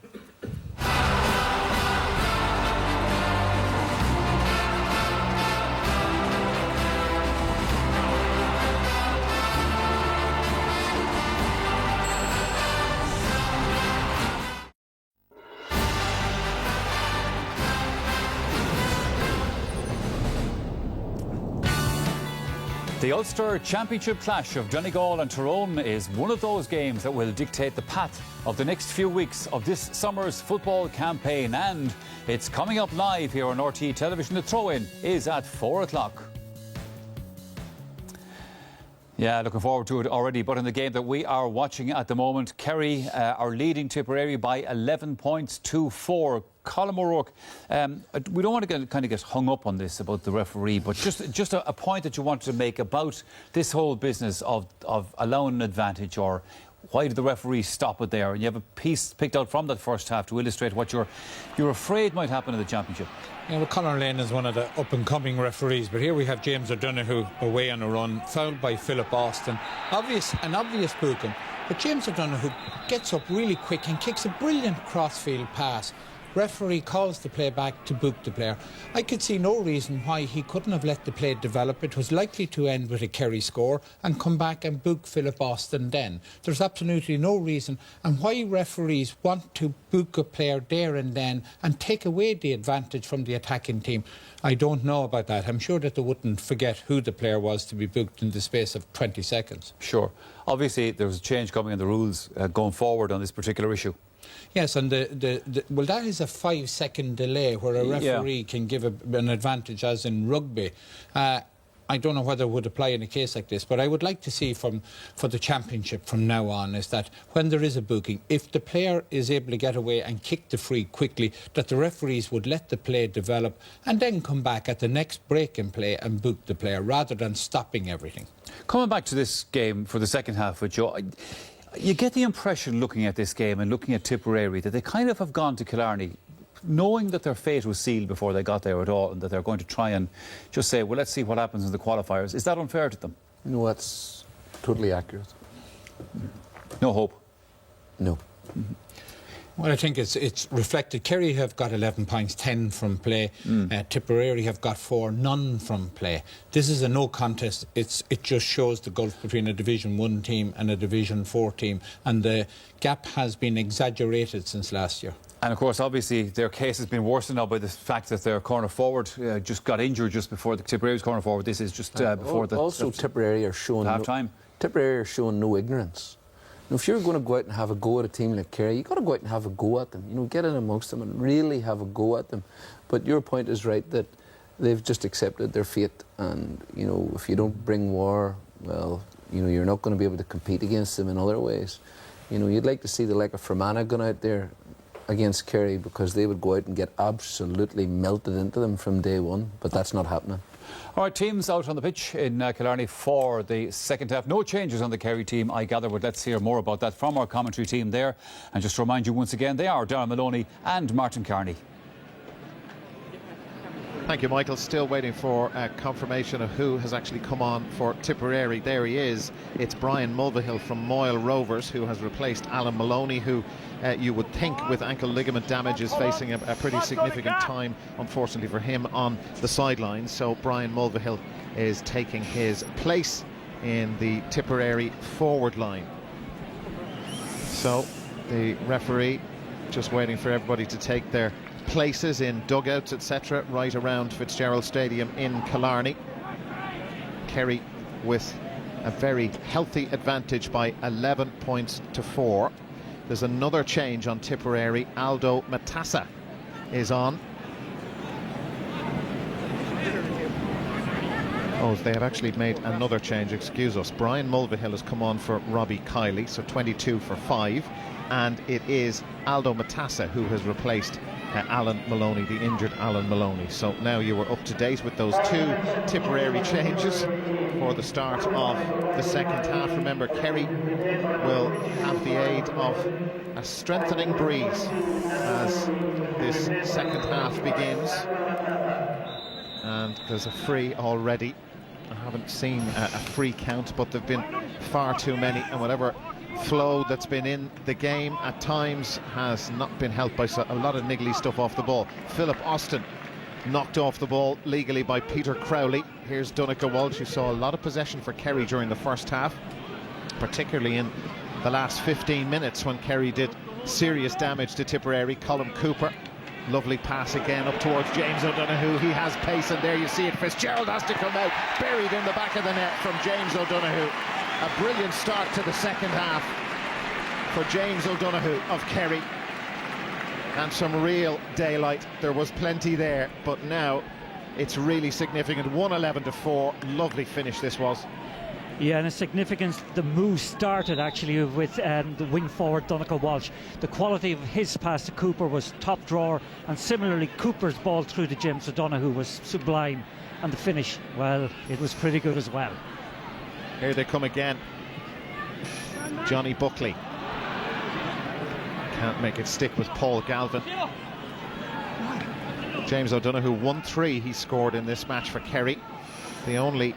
A: The Ulster Championship clash of Donegal and Tyrone is one of those games that will dictate the path of the next few weeks of this summer's football campaign, and it's coming up live here on RTÉ Television. The throw-in is at 4 o'clock. Yeah, looking forward to it already. But in the game that we are watching at the moment, Kerry are leading Tipperary by 11 points to 4. Colin O'Rourke, we don't want to get hung up on this about the referee, but just a point that you wanted to make about this whole business of allowing an advantage, or why did the referee stop it there? And you have a piece picked out from that first half to illustrate what you're afraid might happen in the championship.
D: Yeah, well, Conor Lane is one of the up-and-coming referees, but here we have James O'Donoghue away on a run, fouled by Philip Austin. An obvious booking, but James O'Donoghue gets up really quick and kicks a brilliant crossfield pass. Referee calls the play back to book the player. I could see no reason why he couldn't have let the play develop. It was likely to end with a Kerry score and come back and book Philip Austin then. There's absolutely no reason. And why referees want to book a player there and then and take away the advantage from the attacking team, I don't know about that. I'm sure that they wouldn't forget who the player was to be booked in the space of 20 seconds.
A: Sure. Obviously, there's a change coming in the rules going forward on this particular issue.
D: Yes, and well, that is a 5-second delay where a referee can give an advantage, as in rugby. I don't know whether it would apply in a case like this, but I would like to see for the championship from now on is that when there is a booking, if the player is able to get away and kick the free quickly, that the referees would let the play develop and then come back at the next break in play and book the player rather than stopping everything.
A: Coming back to this game for the second half with Joe, you get the impression looking at this game and looking at Tipperary that they kind of have gone to Killarney knowing that their fate was sealed before they got there at all, and that they're going to try and just say, well, let's see what happens in the qualifiers. Is that unfair to them?
E: No, that's totally accurate.
A: No hope?
E: No.
D: Well, I think it's reflected. Kerry have got 11 points, 10 from play. Tipperary have got 4, none from play. This is a no contest. It just shows the gulf between a Division 1 team and a Division 4 team, and the gap has been exaggerated since last year.
A: And of course, obviously, their case has been worsened now by the fact that their corner forward just got injured just before the Tipperary's corner forward. This is just before the
E: also Tipperary are showing
A: half time.
E: Tipperary are showing no ignorance. Now, if you're going to go out and have a go at a team like Kerry, you've got to go out and have a go at them. You know, get in amongst them and really have a go at them. But your point is right, that they've just accepted their fate. And, you know, if you don't bring war, well, you know, you're not going to be able to compete against them in other ways. You know, you'd like to see the like of Fermanagh going out there against Kerry, because they would go out and get absolutely melted into them from day one. But that's not happening.
A: All right, teams out on the pitch in Killarney for the second half. No changes on the Kerry team, I gather, but let's hear more about that from our commentary team there. And just to remind you once again, they are Darren Maloney and Martin Carney.
K: Thank you, Michael. Still waiting for confirmation of who has actually come on for Tipperary. There he is. It's Brian Mulvihill from Moyle Rovers, who has replaced Alan Maloney, who you would think with ankle ligament damage is facing a pretty significant time, unfortunately for him, on the sidelines. So Brian Mulvihill is taking his place in the Tipperary forward line. So the referee just waiting for everybody to take their places in dugouts, etc., right around Fitzgerald Stadium in Killarney. Kerry with a very healthy advantage by 11 points to 4. There's another change on Tipperary. Aldo Matassa is on. Oh, they have actually made another change, excuse us. Brian Mulvihill has come on for Robbie Kiley, so 22 for 5. And it is Aldo Matassa who has replaced Alan Maloney, the injured Alan Maloney. So now you were up to date with those 2 Tipperary changes for the start of the second half. Remember, Kerry will have the aid of a strengthening breeze as this second half begins. And there's a free already. I haven't seen a free count, but there have been far too many, and whatever flow that's been in the game at times has not been helped by a lot of niggly stuff off the ball. Philip Austin knocked off the ball legally by Peter Crowley. Here's Donncha Walsh, who saw a lot of possession for Kerry during the first half, particularly in the last 15 minutes when Kerry did serious damage to Tipperary. Colm Cooper, lovely pass again up towards James O'Donoghue. He has pace, and there you see it. Fitzgerald has to come out, buried in the back of the net from James O'Donoghue. A brilliant start to the second half for James O'Donoghue of Kerry, and some real daylight. There was plenty there, but now it's really significant. 1-11 to 4. Lovely finish this was.
L: Yeah, and a significance, the move started actually with the wing forward Donncha Walsh. The quality of his pass to Cooper was top drawer, and similarly Cooper's ball through to James O'Donoghue was sublime, and the finish, well, it was pretty good as well.
K: Here they come again. Johnny Buckley can't make it stick with Paul Galvin. James O'Donoghue, 1-3 he scored in this match for Kerry. The only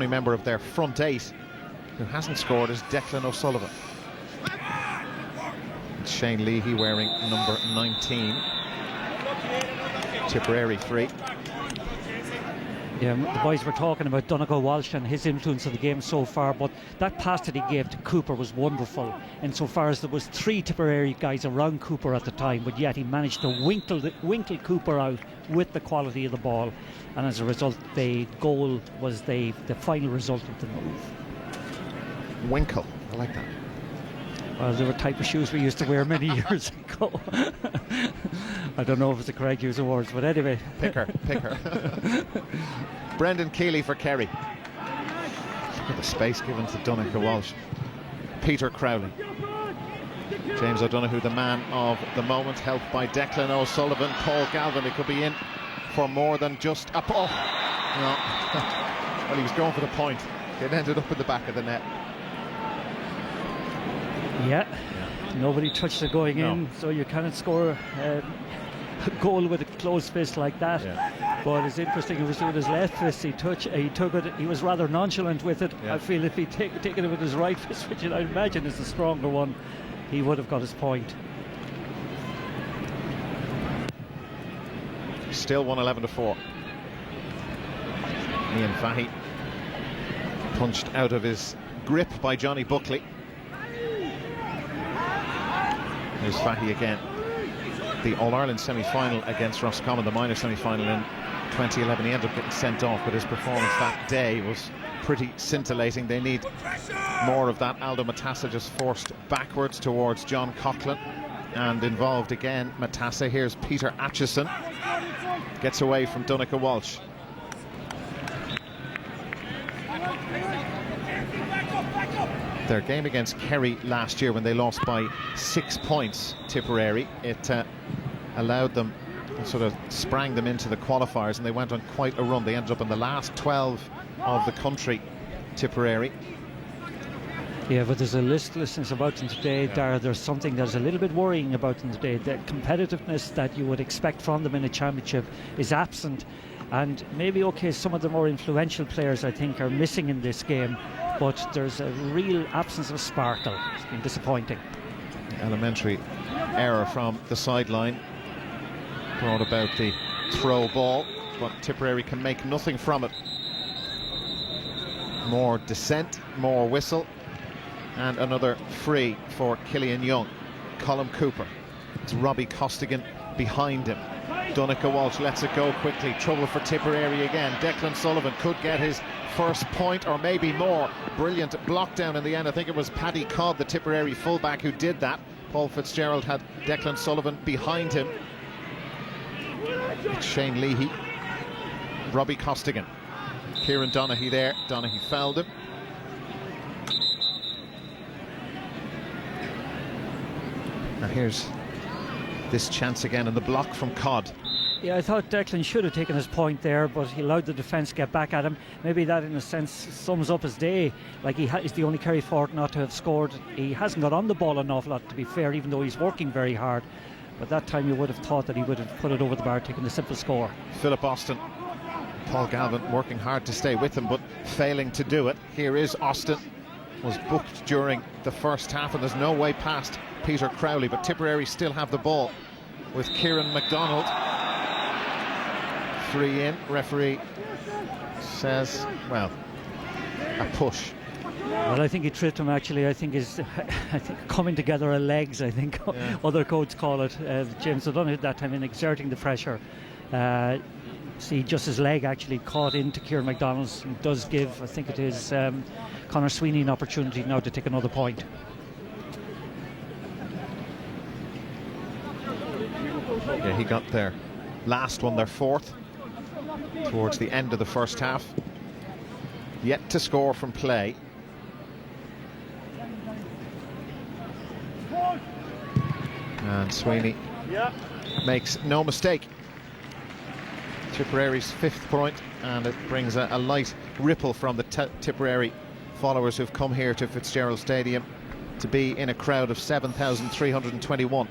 K: member of their front 8 who hasn't scored is Declan O'Sullivan. It's Shane Leahy wearing number 19. Tipperary 3.
L: Yeah, the boys were talking about Donncha Walsh and his influence of the game so far, but that pass that he gave to Cooper was wonderful insofar as there was 3 Tipperary guys around Cooper at the time, but yet he managed to winkle Cooper out with the quality of the ball, and as a result the goal was the final result of the move.
K: Winkle, I like that.
L: Well, they were type of shoes we used to wear many years ago. I don't know if it's the correct use of words, but anyway.
K: Picker. Brendan Keeley for Kerry. Look at the space given to Donncha Walsh. Peter Crowley. James O'Donoghue, the man of the moment, helped by Declan O'Sullivan. Paul Galvin, it could be in for more than just a... Oh, no. Well, he was going for the point. It ended up in the back of the net.
L: Yeah. Nobody touched it going in, so you cannot score goal with a closed fist like that.
K: Yeah.
L: But it's interesting, it was with his left fist, he took it, he was rather nonchalant with it.
K: Yeah.
L: I feel if he'd taken it with his right fist, which I imagine is the stronger one, he would have got his point.
K: Still 1-11-4. Ian Fahey punched out of his grip by Johnny Buckley. Here's Fahey again. The All-Ireland semi-final against Roscommon, the minor semi-final in 2011. He ended up getting sent off, but his performance that day was pretty scintillating. They need more of that. Aldo Matassa just forced backwards towards John Coughlin, and involved again Matassa. Here's Peter Atchison, gets away from Donncha Walsh. Their game against Kerry last year, when they lost by 6 points, Tipperary, it allowed them, sort of sprang them into the qualifiers, and they went on quite a run. They ended up in the last 12 of the country, Tipperary.
L: Yeah, but there's a listlessness about them today, Dara. There's something that's a little bit worrying about them today. The competitiveness that you would expect from them in a championship is absent. And maybe, okay, some of the more influential players, I think, are missing in this game, but there's a real absence of sparkle. It's been disappointing.
K: Elementary error from the sideline brought about the throw ball, but Tipperary can make nothing from it. More descent, more whistle, and another free for Killian Young. Colm Cooper. It's Robbie Costigan behind him. Donncha Walsh lets it go quickly. Trouble for Tipperary again. Declan Sullivan could get his first point, or maybe more. Brilliant block down in the end. I think it was Paddy Codd, the Tipperary fullback, who did that. Paul Fitzgerald had Declan Sullivan behind him. It's Shane Leahy. Robbie Costigan. Kieran Donaghy there. Donaghy fouled him. And here's this chance again, and the block from Codd.
L: Yeah, I thought Declan should have taken his point there, but he allowed the defence to get back at him. Maybe that, in a sense, sums up his day. Like, he's the only Kerry forward not to have scored. He hasn't got on the ball an awful lot, to be fair, even though he's working very hard. But that time you would have thought that he would have put it over the bar, taking the simple score.
K: Philip Austin. Paul Galvin working hard to stay with him, but failing to do it. Here is Austin. Was booked during the first half, and there's no way past Peter Crowley, but Tipperary still have the ball with Kieran MacDonald. 3 in. Referee says, well, a push.
L: Well, I think he tripped him, actually. I think coming together of legs, I think other codes call it. James O'Donoghue that time in exerting the pressure. See, just his leg actually caught into Kieran MacDonald's, and does give, I think it is, Conor Sweeney an opportunity now to take another point.
K: Yeah, he got their last one, their fourth, towards the end of the first half. Yet to score from play. And Sweeney makes no mistake. Tipperary's 5th point, and it brings a light ripple from the Tipperary followers who've come here to Fitzgerald Stadium to be in a crowd of 7,321.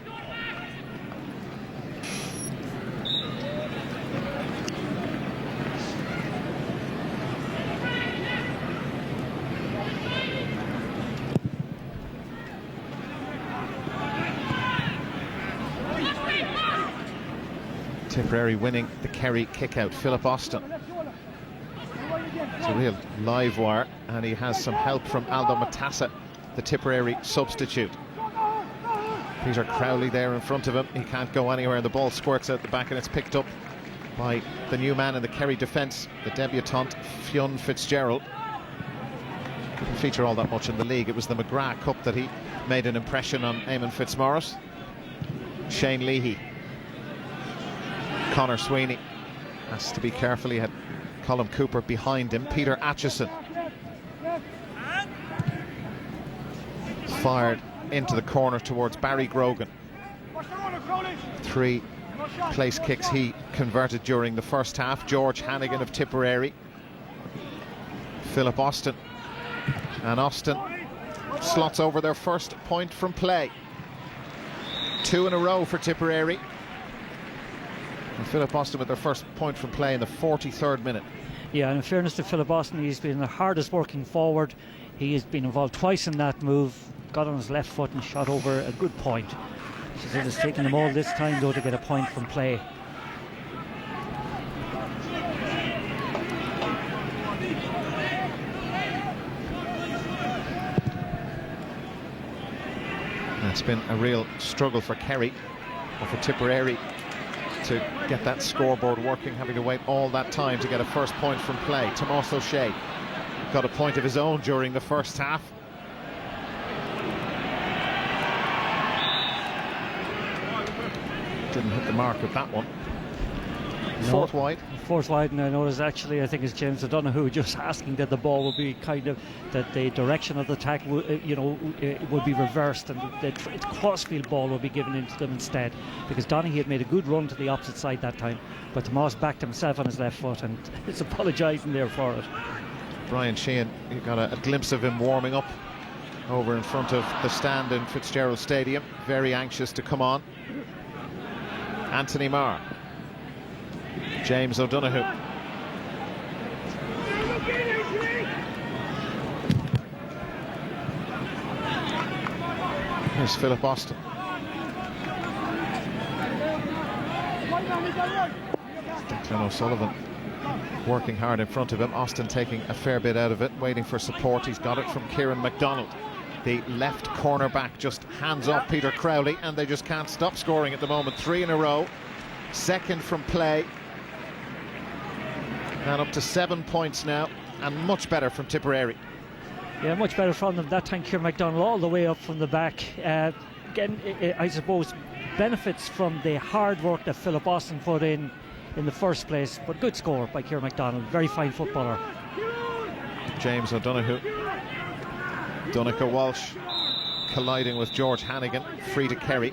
K: Tipperary winning the Kerry kick-out. Philip Austin. It's a real live wire, and he has some help from Aldo Matassa, the Tipperary substitute. Peter Crowley there in front of him. He can't go anywhere. The ball squirts out the back, and it's picked up by the new man in the Kerry defence, the debutant Fionn Fitzgerald. Didn't feature all that much in the league. It was the McGrath Cup that he made an impression on Eamon Fitzmaurice. Shane Leahy. Conor Sweeney has to be careful. He had Colm Cooper behind him. Peter Atchison fired into the corner towards Barry Grogan. 3 place kicks he converted during the first half. George Hannigan of Tipperary. Philip Austin. And Austin slots over their first point from play. 2 in a row for Tipperary. And Philip Austin with their first point from play in the 43rd minute.
L: Yeah, and in fairness to Philip Austin, he's been the hardest working forward. He has been involved twice in that move, got on his left foot and shot over a good point. It's taken him all this time though to get a point from play.
K: It's been a real struggle for Kerry, or for Tipperary, to get that scoreboard working, having to wait all that time to get a first point from play. Tomás O'Shea got a point of his own during the first half. Didn't hit the mark with that one. Fourth wide.
L: Fourth wide, and I noticed actually, I think it's James O'Donoghue just asking that the ball would be kind of, that the direction of the attack would be reversed, and the crossfield ball would be given into them instead, because Donaghy had made a good run to the opposite side that time, but Tomás backed himself on his left foot and is apologising there for it.
K: Brian Sheehan, you got a glimpse of him warming up over in front of the stand in Fitzgerald Stadium, very anxious to come on. Anthony Marr. James O'Donoghue. Here's Philip Austin. Declan O'Sullivan working hard in front of him. Austin taking a fair bit out of it, waiting for support. He's got it from Kieran MacDonald. The left cornerback just hands off Peter Crowley, and they just can't stop scoring at the moment. 3 in a row. Second from play. And up to 7 points now, and much better from Tipperary.
L: Yeah, much better from them. That time Kieran MacDonald all the way up from the back. Again, I suppose benefits from the hard work that Philip Austin put in the first place, but good score by Kieran MacDonald. Very fine footballer.
K: James O'Donoghue. Donncha Walsh colliding with George Hannigan, free to Kerry.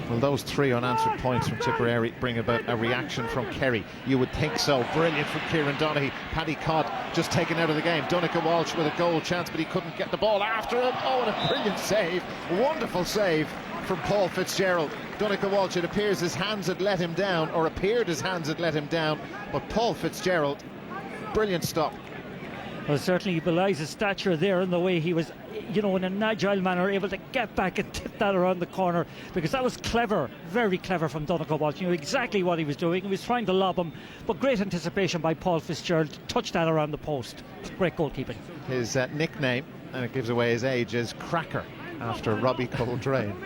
K: Well, those 3 unanswered points from Tipperary bring about a reaction from Kerry. You would think so. Brilliant from Kieran Donaghy. Paddy Codd just taken out of the game. Donncha Walsh with a goal chance, but he couldn't get the ball after him. Oh, and a brilliant save. Wonderful save from Paul Fitzgerald. Donncha Walsh, it appears his hands had let him down, or appeared his hands had let him down, but Paul Fitzgerald, brilliant stop.
L: Well, certainly he belies his stature there, and the way he was, in an agile manner, able to get back and tip that around the corner, because that was clever, very clever from Donncha Walsh. He knew exactly what he was doing. He was trying to lob him, but great anticipation by Paul Fitzgerald to touch that around the post. Great goalkeeping.
K: His nickname, and it gives away his age, is Cracker, after Robbie Coltrane.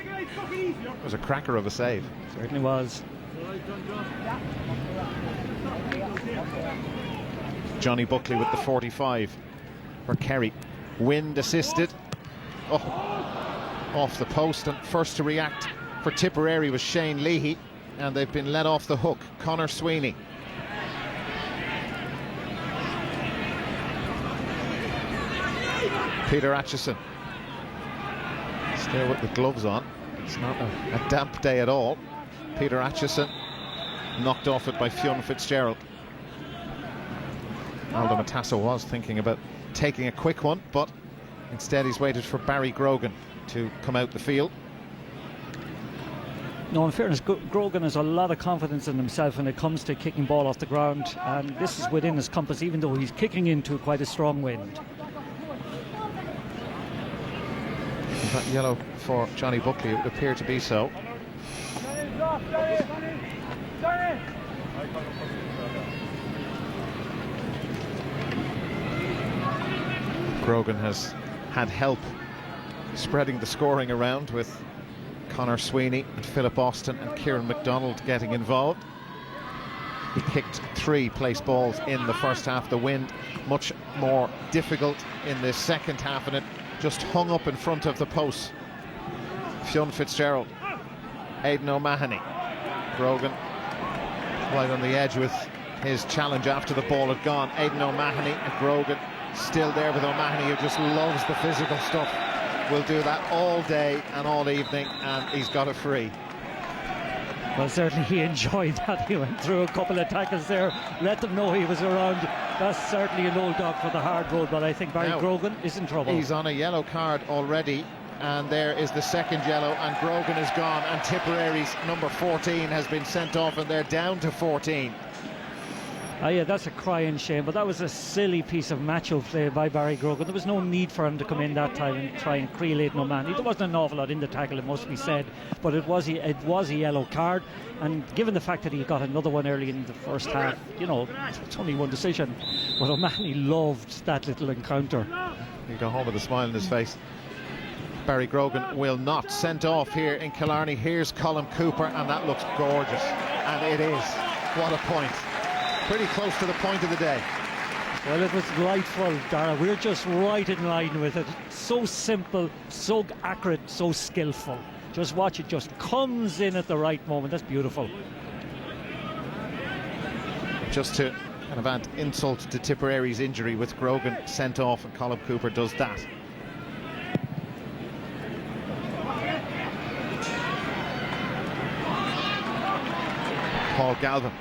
K: It was a cracker of a save.
L: Certainly was.
K: Johnny Buckley with the 45 for Kerry. Wind assisted. Oh, off the post, and first to react for Tipperary was Shane Leahy, and they've been let off the hook. Conor Sweeney. Peter Aitchison. Still with the gloves on. It's not a damp day at all. Peter Aitchison knocked off it by Fionn Fitzgerald. Aldo Matasso was thinking about taking a quick one, but instead he's waited for Barry Grogan to come out the field.
L: No, in fairness, Grogan has a lot of confidence in himself when it comes to kicking ball off the ground, and this is within his compass, even though he's kicking into quite a strong wind.
K: That yellow for Johnny Buckley, it would appear to be so. Grogan has had help spreading the scoring around, with Conor Sweeney and Philip Austin and Kieran MacDonald getting involved. He kicked 3 place balls in the first half. The wind much more difficult in the second half, and it just hung up in front of the post. Fionn Fitzgerald, Aidan O'Mahony. Grogan right on the edge with his challenge after the ball had gone. Aidan O'Mahony and Grogan still there with O'Mahony, who just loves the physical stuff. Will do that all day and all evening, and he's got a free.
L: Well, certainly he enjoyed that. He went through a couple of tackles there, let them know he was around. That's certainly an old dog for the hard road, but I think Barry Grogan is in trouble.
K: He's on a yellow card already. and there is the second yellow, and Grogan is gone, and Tipperary's number 14 has been sent off, and they're down to 14.
L: Yeah, that's a crying shame, but that was a silly piece of macho play by Barry Grogan. There was no need for him to come in that time and try and create no man. There wasn't an awful lot in the tackle, it must be said, but it was a yellow card, and given the fact that he got another one early in the first half, you know, it's only one decision, but O'Mahony loved that little encounter.
K: He'll go home with a smile on his face. Barry Grogan will not. Sent off here in Killarney. Here's Colm Cooper, and that looks gorgeous, and it is. What a point. Pretty close to the point of the day.
L: Well, it was delightful, Dara. We're just right in line with it. So simple, so accurate, so skillful. Just watch, it just comes in at the right moment. That's beautiful.
K: Just to kind of add insult to Tipperary's injury, with Grogan sent off, and Colm Cooper does that. Paul Galvin.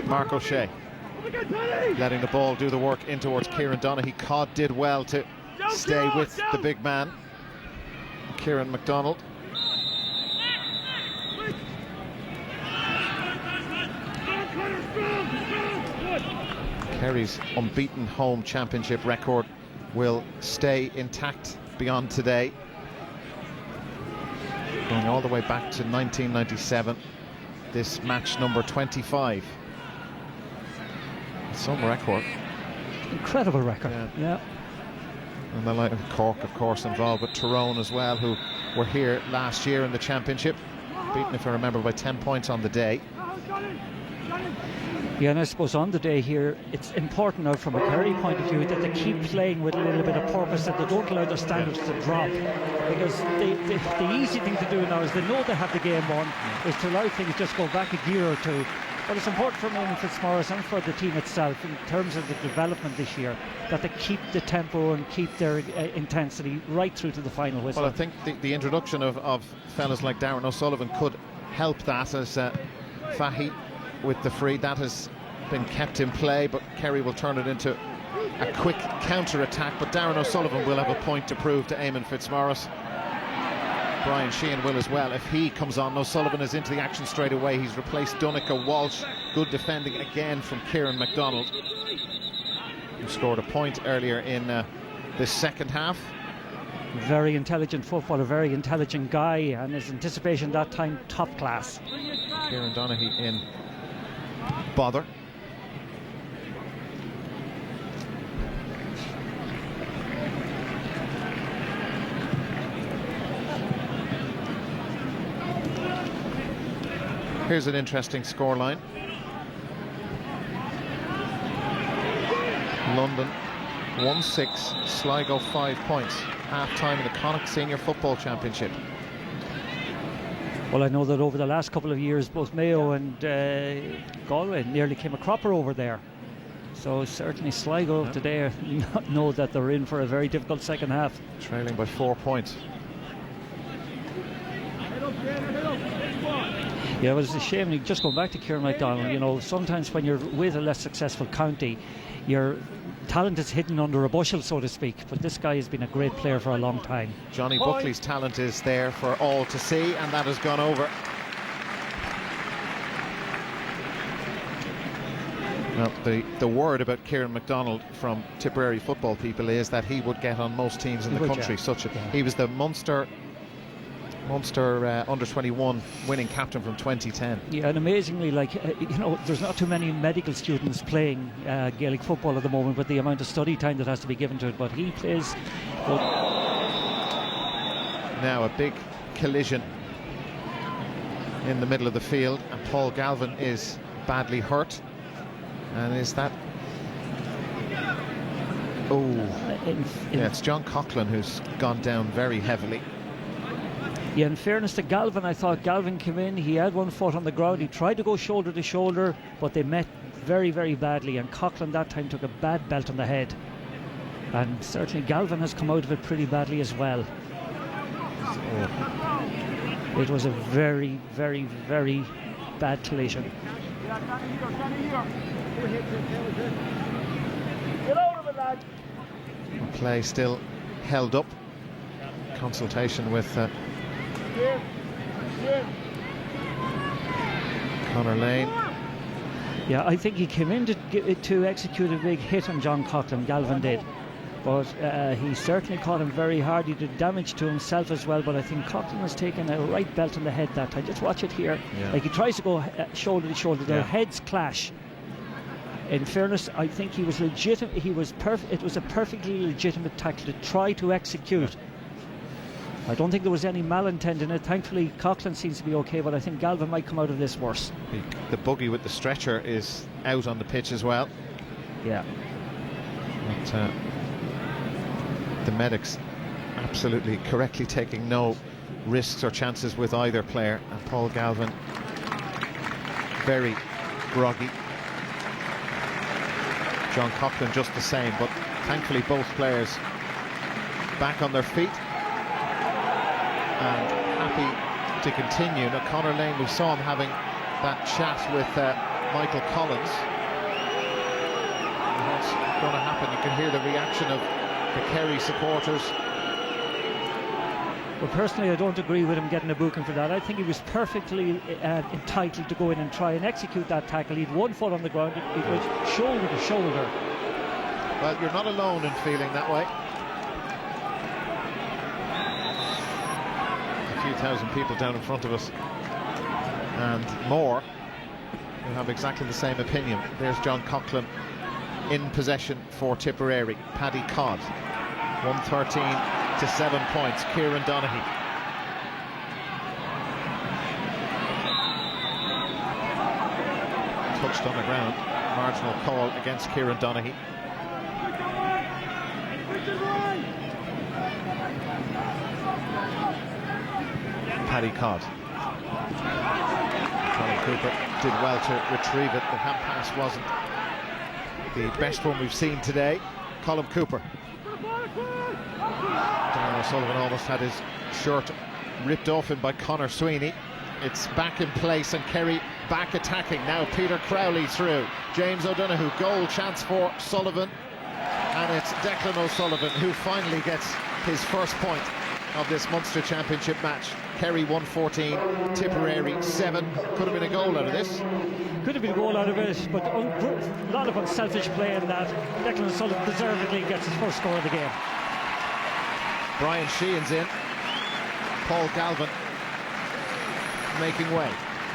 K: Mark O'Shea letting the ball do the work in towards Kieran Donaghy. Codd did well to stay with the big man, Kieran MacDonald. Kerry's unbeaten home championship record will stay intact beyond today, going all the way back to 1997. This match number 25. Some record.
L: Incredible record. Yeah.
K: And the light of Cork, of course, involved with Tyrone as well, who were here last year in the championship, beaten, if I remember, by 10 points on the day.
L: Yeah, and I suppose on the day here, it's important now from a Kerry point of view that they keep playing with a little bit of purpose, that they don't allow their standards to drop, because the easy thing to do now is they know they have the game won, is to allow things just go back a gear or two. But it's important for Eamon Fitzmaurice and for the team itself, in terms of the development this year, that they keep the tempo and keep their intensity right through to the final whistle.
K: Well, I think the introduction of fellas like Darren O'Sullivan could help that, as Fahy with the free, that has been kept in play, but Kerry will turn it into a quick counter-attack. But Darren O'Sullivan will have a point to prove to Eamon Fitzmaurice. Brian Sheehan will as well if he comes on. O'Sullivan is into the action straight away. He's replaced Donica Walsh. Good defending again from Kieran MacDonald, who scored a point earlier in this second half.
L: Very intelligent footballer, very intelligent guy, and his anticipation that time top class.
K: Kieran Donaghy in bother. Here's an interesting scoreline. London 1-6, Sligo 5 points. Half-time in the Connacht Senior Football Championship.
L: Well, I know that over the last couple of years, both Mayo and Galway nearly came a cropper over there. So certainly Sligo today know that they're in for a very difficult second half.
K: Trailing by 4 points.
L: Yeah, it was a shame. Just going back to Kieran MacDonald, you know, sometimes when you're with a less successful county, your talent is hidden under a bushel, so to speak. But this guy has been a great player for a long time.
K: Johnny Buckley's talent is there for all to see, and that has gone over. Well, the word about Kieran MacDonald from Tipperary football people is that he would get on most teams in the country. He was the Munster under-21 winning captain from 2010.
L: Yeah, and amazingly, you know, there's not too many medical students playing Gaelic football at the moment with the amount of study time that has to be given to it, but he plays.
K: Now a big collision in the middle of the field, and Paul Galvin is badly hurt. And is that... Oh, yeah, it's John Coughlin who's gone down very heavily.
L: Yeah, in fairness to Galvin, I thought Galvin came in, he had one foot on the ground, he tried to go shoulder to shoulder, but they met very, very badly, and Coughlin that time took a bad belt on the head. And certainly Galvin has come out of it pretty badly as well. It was a very, very, very bad collision.
K: Play still held up. Consultation with Conor Lane.
L: Yeah, I think he came in to execute a big hit on John Coughlin, Galvin did. But he certainly caught him very hard. He did damage to himself as well, but I think Coughlin has taken a right belt on the head that time. Just watch it here.
K: Yeah.
L: Like he tries to go shoulder to shoulder. Their
K: Yeah.
L: heads clash. In fairness, I think he was legitimate. He was perfect. It was a perfectly legitimate tackle to try to execute. I don't think there was any malintent in it. Thankfully, Coughlin seems to be okay, but I think Galvin might come out of this worse.
K: The buggy with the stretcher is out on the pitch as well.
L: Yeah.
K: But, the medics absolutely correctly taking no risks or chances with either player, and Paul Galvin very groggy. John Coughlin just the same, but thankfully both players back on their feet and happy to continue. Now Conor Lane, we saw him having that chat with Michael Collins. And what's going to happen? You can hear the reaction of the Kerry supporters.
L: Well, personally, I don't agree with him getting a booking for that. I think he was perfectly entitled to go in and try and execute that tackle. He had one foot on the ground. It was shoulder to shoulder.
K: Well, you're not alone in feeling that way. A few thousand people down in front of us and more who have exactly the same opinion. There's John Coughlin in possession for Tipperary. Paddy Codd, 113 to 7 points. Kieran Donaghy. Touched on the ground. Marginal call against Kieran Donaghy. Paddy Codd. Colin Cooper did well to retrieve it. The hand pass wasn't the best one we've seen today. Colin Cooper. Darren O'Sullivan almost had his shirt ripped off him by Conor Sweeney. It's back in place and Kerry back attacking. Now Peter Crowley through. James O'Donoghue, goal chance for Sullivan. And it's Declan O'Sullivan who finally gets his first point of this Munster Championship match. Kerry 114, Tipperary 7. Could have been a goal out of this.
L: Could have been a goal out of it, but a lot of unselfish play in that. Declan O'Sullivan deservedly gets his first score of the game.
K: Brian Sheehan's in. Paul Galvin making way.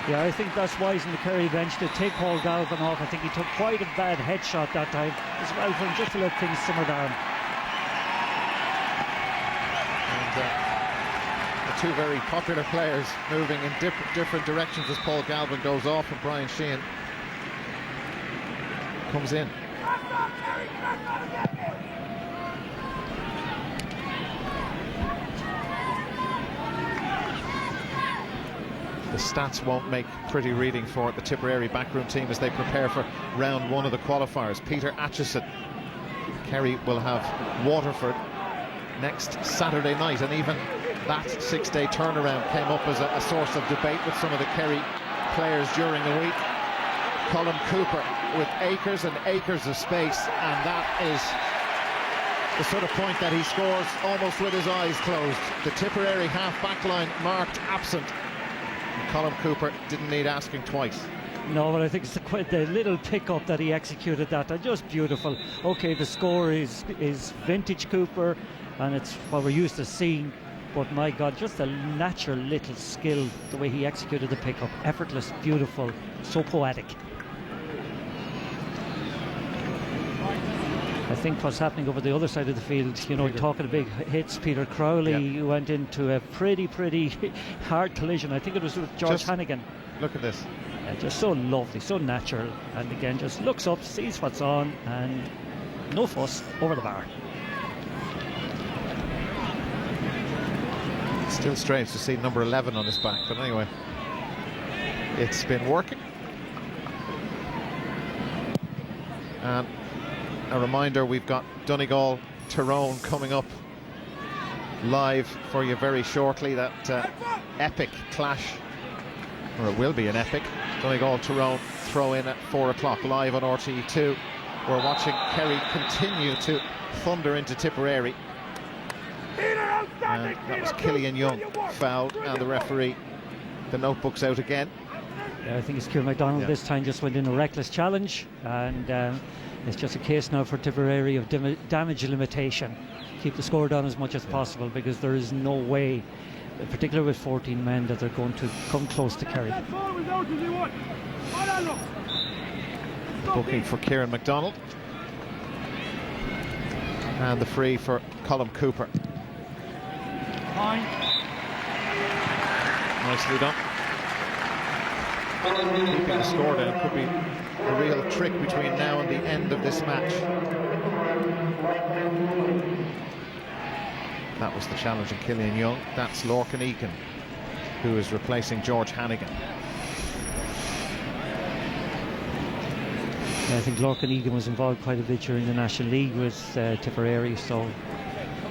L: Yeah, I think that's wise in the Kerry bench to take Paul Galvin off. I think he took quite a bad headshot that time as well for him, just to let things simmer down.
K: And the two very popular players moving in different directions as Paul Galvin goes off and Brian Sheehan comes in. The stats won't make pretty reading for the Tipperary backroom team as they prepare for round one of the qualifiers. Peter Atchison. Kerry will have Waterford next Saturday night, and even that 6-day turnaround came up as a source of debate with some of the Kerry players during the week. Colin Cooper with acres and acres of space, and that is the sort of point that he scores almost with his eyes closed. The Tipperary half-back line marked absent. Colin Cooper didn't need asking twice.
L: No, but I think it's the little pick-up that he executed that are just beautiful. Okay, the score is vintage Cooper, and it's what we're used to seeing. But my God, just a natural little skill, the way he executed the pick-up. Effortless, beautiful, so poetic. I think what's happening over the other side of the field, you know, talking of big hits, Peter Crowley went into a pretty hard collision. I think it was with George Hannigan.
K: Look at this.
L: Yeah, just so lovely, so natural. And again, just looks up, sees what's on, and no fuss, over the bar.
K: Still strange to see number 11 on his back, but anyway, it's been working. And a reminder, we've got Donegal Tyrone coming up live for you very shortly. That epic clash, or it will be an epic. Donegal Tyrone throw in at 4 o'clock live on RTE2. we're watching Kerry continue to thunder into Tipperary. And that was Killian Young fouled, and the referee, the notebook's out again.
L: Yeah, I think it's Kieran MacDonald this time, just went in a reckless challenge, and it's just a case now for Tipperary of damage limitation. Keep the score down as much as possible, because there is no way, particularly with 14 men, that they're going to come close to Kerry.
K: Booking for Kieran MacDonald, and the free for Colm Cooper. Nicely done. Keeping the score down could be a real trick between now and the end of this match. That was the challenge of Killian Young. That's Lorcan Egan, who is replacing George Hannigan.
L: Yeah, I think Lorcan Egan was involved quite a bit during the National League with Tipperary, so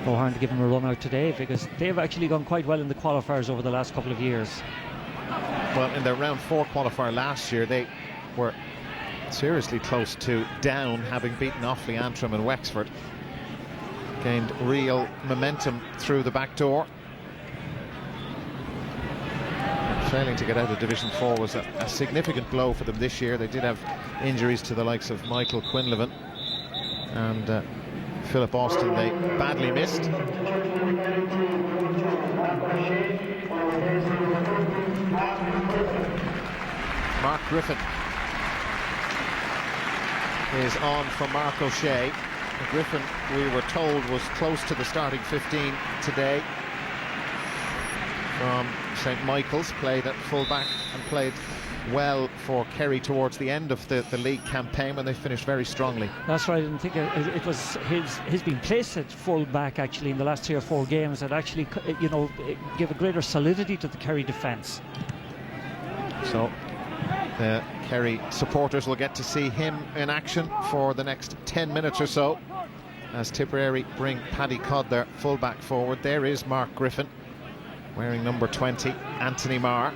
L: no harm to give him a run out today, because they've actually gone quite well in the qualifiers over the last couple of years.
K: Well, in their round 4 qualifier last year, they were seriously close to down, having beaten Offaly, Antrim and Wexford. Gained real momentum through the back door. Failing to get out of Division 4 was a significant blow for them this year. They did have injuries to the likes of Michael Quinlivan and Philip Austin they badly missed. Mark Griffin is on for Mark O'Shea. Griffin, we were told, was close to the starting 15 today from St Michael's, played at fullback and played well for Kerry towards the end of the league campaign when they finished very strongly.
L: That's right, and I think it was his being placed at full back actually in the last 3 or 4 games that actually, you know, give a greater solidity to the Kerry defence.
K: So the Kerry supporters will get to see him in action for the next 10 minutes or so as Tipperary bring Paddy Codd, their fullback, forward. There is Mark Griffin wearing number 20, Anthony Marr.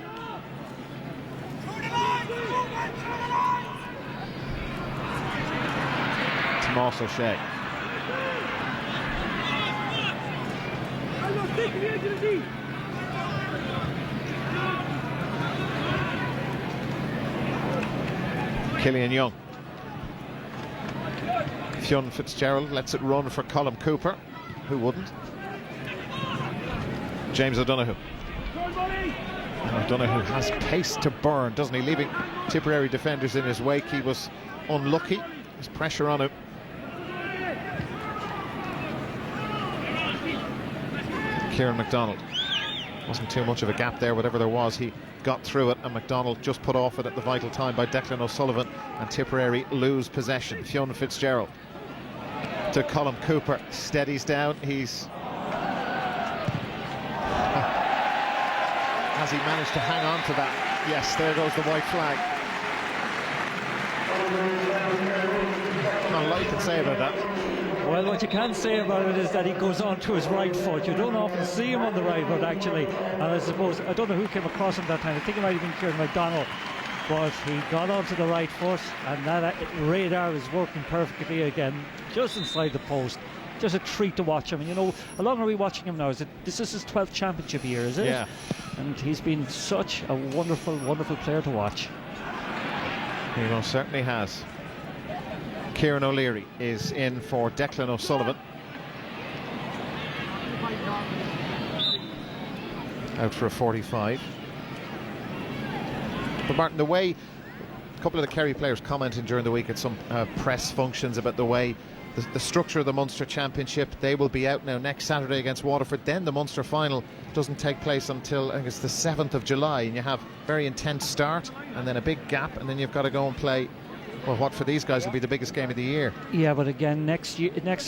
K: Tomas O'Shea. Killian Young. Fionn Fitzgerald lets it run for Colm Cooper. Who wouldn't? James O'Donoghue. O'Donoghue has pace to burn, doesn't he? Leaving Tipperary defenders in his wake. He was unlucky. There's pressure on him. Kieran MacDonald. Wasn't too much of a gap there, whatever there was. He got through it, and MacDonald just put off it at the vital time by Declan O'Sullivan, and Tipperary lose possession. Fionn Fitzgerald to Colm Cooper, steadies down. He's has he managed to hang on to that? Yes, there goes the white flag. Not a lot you can say about that.
L: Well, what you can say about it is that he goes on to his right foot. You don't often see him on the right foot, actually. And I suppose, I don't know who came across him that time. I think it might have been Kieran MacDonald. But he got onto the right foot, and that radar is working perfectly again, just inside the post. Just a treat to watch him. And you know, how long are we watching him now? This is his 12th championship year, is it?
K: Yeah.
L: And he's been such a wonderful, wonderful player to watch.
K: He most certainly has. Kieran O'Leary is in for Declan O'Sullivan. Out for a 45. But Martin, the way a couple of the Kerry players commented during the week at some press functions about the way the structure of the Munster Championship, they will be out now next Saturday against Waterford. Then the Munster final doesn't take place until, I think it's the 7th of July, and you have very intense start and then a big gap, and then you've got to go and play, well, what for these guys will be the biggest game of the year.
L: Yeah, but again, next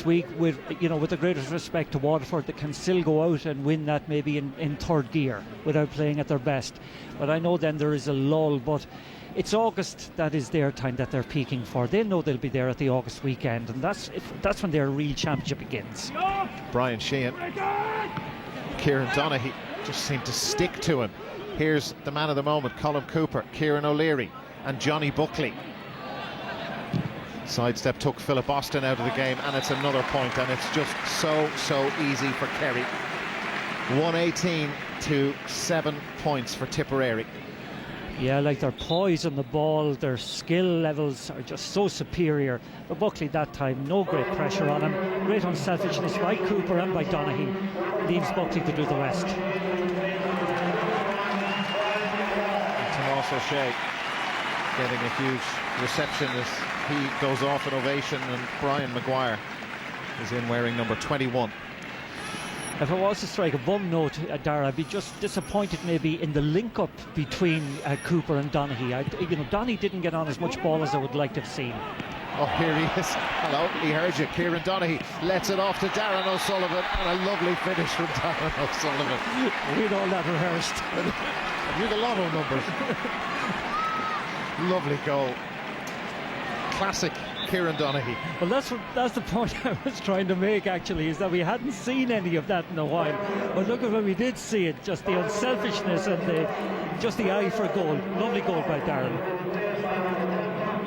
L: week, with the greatest respect to Waterford, they can still go out and win that maybe in third gear without playing at their best. But I know then there is a lull, but it's August that is their time that they're peaking for. They know they'll be there at the August weekend, and that's when their real championship begins.
K: Brian Sheehan. Kieran Donaghy just seemed to stick to him. Here's the man of the moment, Colm Cooper, Kieran O'Leary and Johnny Buckley. Sidestep took Philip Austin out of the game, and it's another point, and it's just so easy for Kerry. 118 to 7 points for Tipperary.
L: Yeah, like their poise on the ball, their skill levels are just so superior. But Buckley that time, no great pressure on him. Great unselfishness by Cooper and by Donaghy. Leaves Buckley to do the rest.
K: Tomas O'Shea getting a huge reception as he goes off an ovation, and Brian Maguire is in wearing number 21.
L: If I was to strike a bum note, Dara, I'd be just disappointed maybe in the link-up between Cooper and Donaghy. Donaghy didn't get on as much ball as I would like to have seen.
K: Oh, here he is. Hello, he heard you. Kieran Donaghy lets it off to Darren O'Sullivan, and a lovely finish from Darren O'Sullivan.
L: We'd all that rehearsed.
K: With a lot of numbers. Lovely goal. Classic Kieran Donaghy.
L: Well, that's the point I was trying to make, actually, is that we hadn't seen any of that in a while. But look at when we did see it, just the unselfishness and just the eye for goal. Lovely goal by Darren.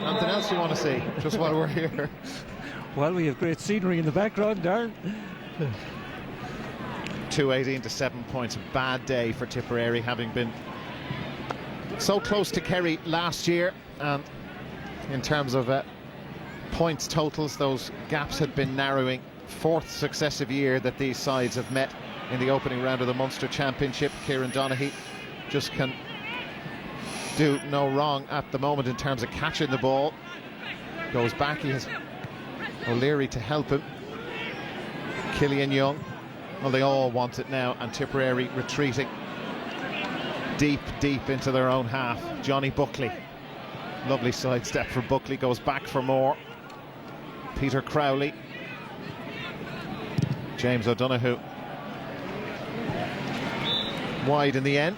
K: Anything else you want to see, just while we're here?
L: Well, we have great scenery in the background, Darren.
K: 218 to 7 points. A bad day for Tipperary, having been so close to Kerry last year, and in terms of points totals, those gaps had been narrowing. Fourth successive year that these sides have met in the opening round of the Munster Championship. Kieran Donaghy just can do no wrong at the moment in terms of catching the ball. Goes back, he has O'Leary to help him. Killian Young, well, they all want it now, and Tipperary retreating deep into their own half. Johnny Buckley, lovely sidestep for Buckley, goes back for more. Peter Crowley, James O'Donoghue, wide in the end.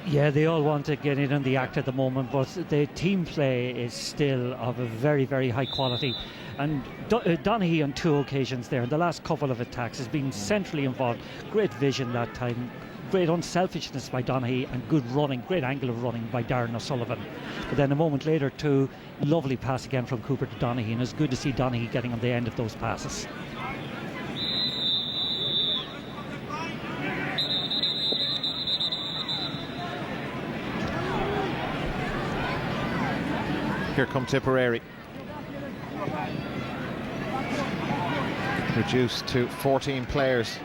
L: Yeah, they all want to get in on the act at the moment, but the team play is still of a very, very high quality. And Donaghy on two occasions there, in the last couple of attacks, has been centrally involved. Great vision that time, great unselfishness by Donaghy, and good running, great angle of running by Darren O'Sullivan. But then a moment later too, lovely pass again from Cooper to Donaghy, and it's good to see Donaghy getting on the end of those passes.
K: Here come Tipperary. Reduced to 14 players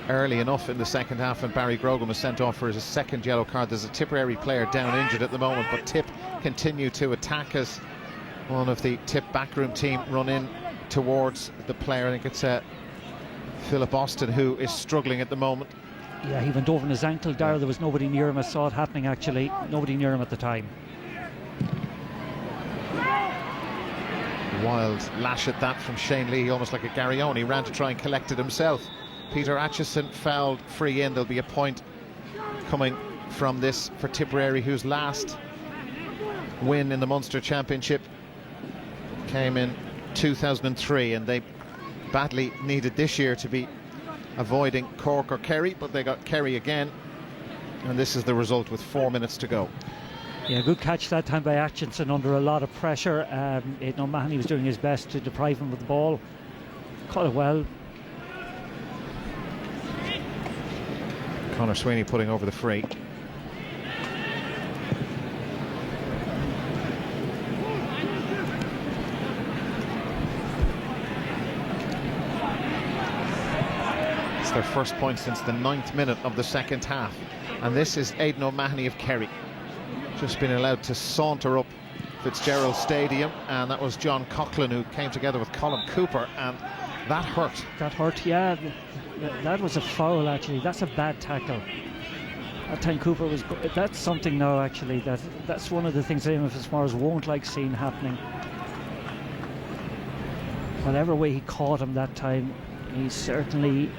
K: early enough in the second half, and Barry Grogan was sent off for his second yellow card. There's a Tipperary player down injured at the moment, but Tip continue to attack as one of the Tip backroom team run in towards the player. I think it's Philip Austin who is struggling at the moment.
L: Yeah, he went over on his ankle, Dara. There was nobody near him. I saw it happening, actually. Nobody near him at the time.
K: Wild lash at that from Shane Lee, almost like a Garryone. He ran to try and collect it himself. Peter Atchison fouled free in. There'll be a point coming from this for Tipperary, whose last win in the Munster Championship came in 2003, and they badly needed this year to be avoiding Cork or Kerry, but they got Kerry again, and this is the result with 4 minutes to go.
L: Yeah, good catch that time by Atchison under a lot of pressure. Aidan O'Mahony was doing his best to deprive him of the ball. Caught it well.
K: Conor Sweeney putting over the free. It's their first point since the 9th minute of the second half, and this is Aidan O'Mahony of Kerry. Just been allowed to saunter up Fitzgerald Stadium, and that was John Coughlin who came together with Colm Cooper, and that hurt.
L: That hurt, yeah. That was a foul, actually. That's a bad tackle. That time Cooper was... That's something now, actually. That's one of the things Amos Fitzmaurice won't like seeing happening. Whatever way he caught him that time, he certainly...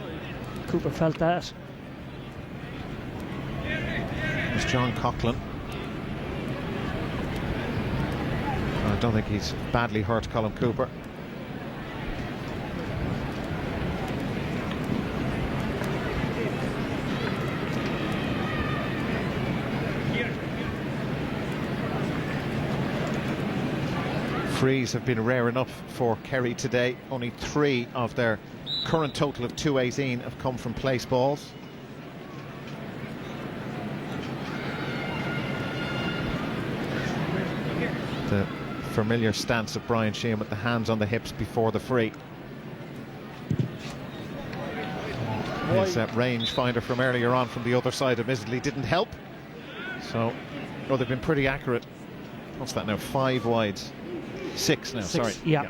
L: Cooper felt that.
K: It was John Coughlin. I don't think he's badly hurt, Colm Cooper. Frees have been rare enough for Kerry today. Only 3 of their current total of 218 have come from place balls. The familiar stance of Brian Sheehan with the hands on the hips before the free. His range finder from earlier on from the other side admittedly didn't help. So, they've been pretty accurate. What's that now? 5 wides. 6 now,
L: 6,
K: sorry.
L: Yeah.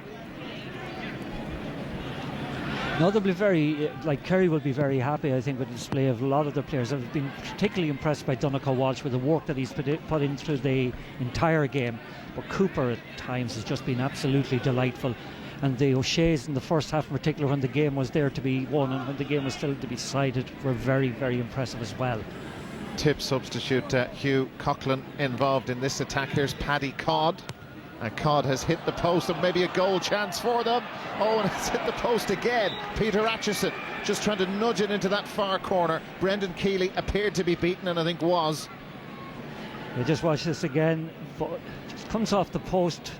L: No, they'll be very, Kerry will be very happy, I think, with the display of a lot of the players. I've been particularly impressed by Donncha Walsh with the work that he's put into the entire game. But Cooper at times has just been absolutely delightful. And the O'Sheas in the first half in particular, when the game was there to be won and when the game was still to be decided, were very, very impressive as well.
K: Tip substitute Hugh Coughlin involved in this attack. Here's Paddy Codd. And Codd has hit the post, and maybe a goal chance for them. Oh, and it's hit the post again. Peter Atchison just trying to nudge it into that far corner. Brendan Keeley appeared to be beaten, and I think was.
L: You just watch this again. Just comes off the post.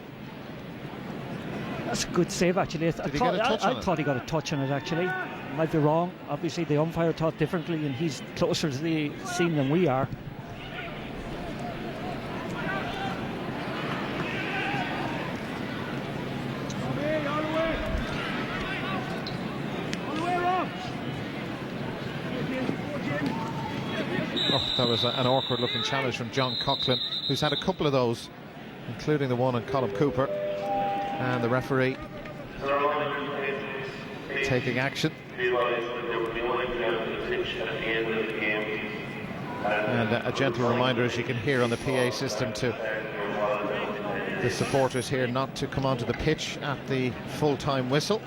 L: That's a good save, actually. I thought he got a touch on it, actually. Might be wrong. Obviously, the umpire thought differently, and he's closer to the scene than we are.
K: Oh, that was an awkward looking challenge from John Coughlin, who's had a couple of those, including the one on Colm Cooper. And the referee taking action. And a gentle reminder, as you can hear on the PA system, to the supporters here not to come onto the pitch at the full-time whistle.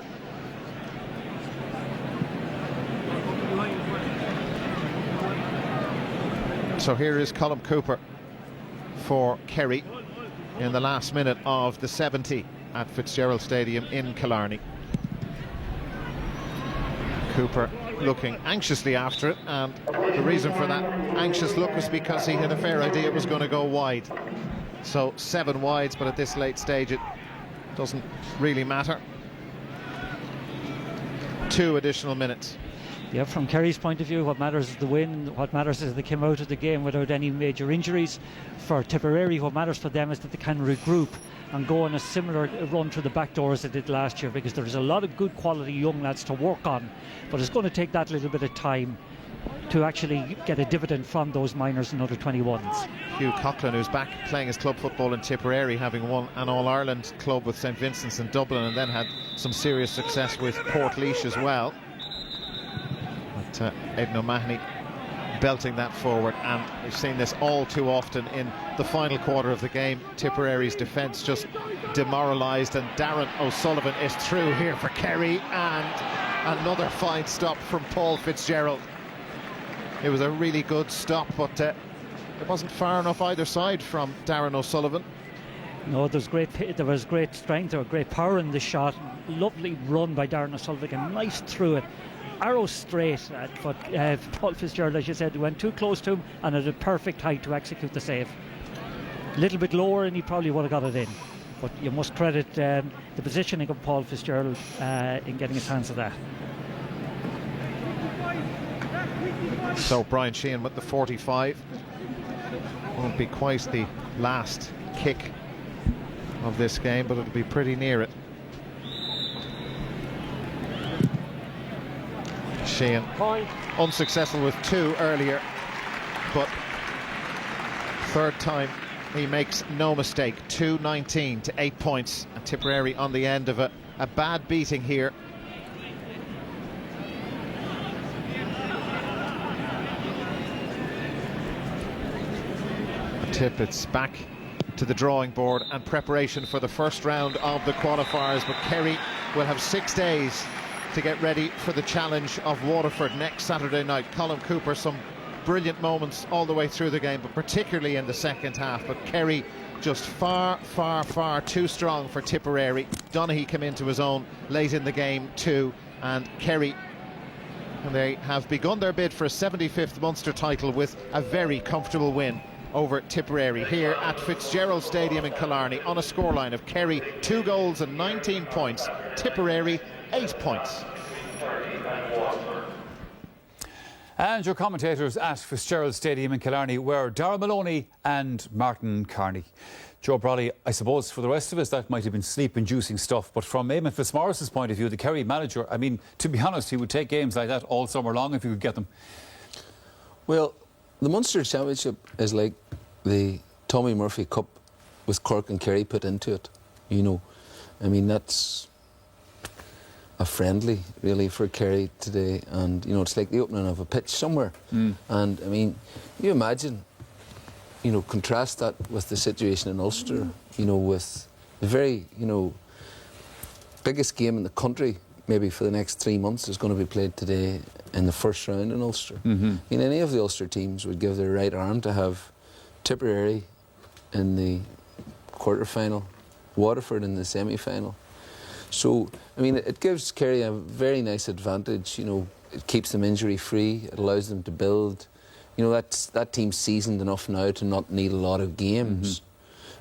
K: So here is Colm Cooper for Kerry in the last minute of the 70 at Fitzgerald Stadium in Killarney. Cooper looking anxiously after it, and the reason for that anxious look was because he had a fair idea it was going to go wide. So 7 wides, but at this late stage it doesn't really matter. 2 additional minutes.
L: Yeah, from Kerry's point of view, what matters is the win. What matters is they came out of the game without any major injuries. For Tipperary, what matters for them is that they can regroup and go on a similar run through the back door as they did last year, because there's a lot of good quality young lads to work on, but it's going to take that little bit of time to actually get a dividend from those minors and under 21s.
K: Hugh Coughlin, who's back playing his club football in Tipperary, having won an All-Ireland club with St Vincent's in Dublin and then had some serious success with Portlaoise as well. But Aidan O'Mahony belting that forward, and we've seen this all too often in the final quarter of the game. Tipperary's defence just demoralised, and Darren O'Sullivan is through here for Kerry, and another fine stop from Paul Fitzgerald. It was a really good stop, but it wasn't far enough either side from Darren O'Sullivan.
L: No, there was great strength or great power in the shot. Lovely run by Darren O'Sullivan, and nice through it. Arrow straight, but Paul Fitzgerald, as you said, went too close to him and at a perfect height to execute the save. A little bit lower and he probably would have got it in. But you must credit the positioning of Paul Fitzgerald in getting his hands on that.
K: So Brian Sheehan with the 45. Won't be quite the last kick of this game, but it'll be pretty near it. Sheehan unsuccessful with 2 earlier, but third time he makes no mistake. 2-19 to 8 points, and Tipperary on the end of a bad beating here. It's back to the drawing board and preparation for the first round of the qualifiers, but Kerry will have 6 days to get ready for the challenge of Waterford next Saturday night. Colm Cooper, some brilliant moments all the way through the game, but particularly in the second half. But Kerry just far too strong for Tipperary. Donaghy came into his own late in the game too, and Kerry, and they have begun their bid for a 75th Munster title with a very comfortable win over Tipperary here at Fitzgerald Stadium in Killarney on a scoreline of Kerry 2 goals and 19 points, Tipperary 8 points.
A: And your commentators at Fitzgerald Stadium in Killarney were Darragh Maloney and Martin Carney. Joe Brolly, I suppose for the rest of us that might have been sleep-inducing stuff, but from Eamon Fitzmaurice's point of view, the Kerry manager, I mean, to be honest, he would take games like that all summer long if he could get them.
E: Well, the Munster Championship is like the Tommy Murphy Cup with Cork and Kerry put into it, you know. I mean, that's a friendly, really, for Kerry today. And, you know, it's like the opening of a pitch somewhere. And, I mean, you imagine, you know, contrast that with the situation in Ulster, you know, with the very, you know, biggest game in the country, maybe for the next 3 months, is going to be played today in the first round in Ulster. I mean, any of the Ulster teams would give their right arm to have Tipperary in the quarter-final, Waterford in the semi-final. So, I mean, it gives Kerry a very nice advantage. You know, it keeps them injury-free. It allows them to build. You know, that team's seasoned enough now to not need a lot of games.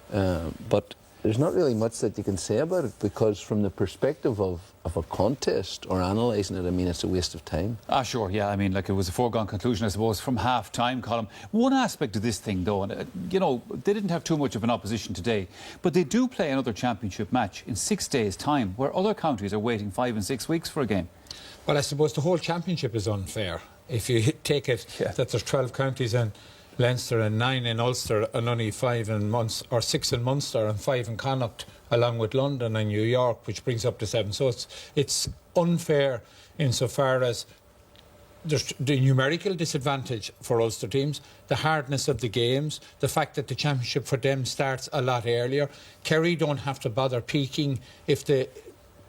E: But there's not really much that you can say about it, because from the perspective of a contest or analysing it, I mean, it's a waste of time.
A: Sure, yeah. I mean, like, it was a foregone conclusion, I suppose, from half-time, Colm. One aspect of this thing, though, and, you know, they didn't have too much of an opposition today, but they do play another championship match in 6 days' time, where other counties are waiting 5 and 6 weeks for a game.
D: Well, I suppose the whole championship is unfair. If you take it that there's 12 counties in Leinster and 9 in Ulster and only 5 in Munster, or 6 in Munster and 5 in Connacht, along with London and New York, which brings up to 7. So it's unfair insofar as there's the numerical disadvantage for Ulster teams, the hardness of the games, the fact that the championship for them starts a lot earlier. Kerry don't have to bother peaking. If they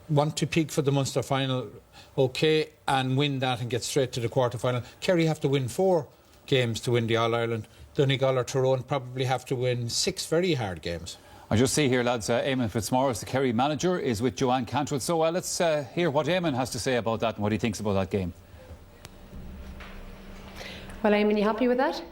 D: want to peak for the Munster final, OK, and win that and get straight to the quarter-final. Kerry have to win 4 games to win the All-Ireland. Donegal or Tyrone probably have to win 6 very hard games.
A: I just see here, lads, Eamon Fitzmaurice, the Kerry manager, is with Joanne Cantrell. So let's hear what Eamon has to say about that and what he thinks about that game.
F: Well, Eamon, you happy with that?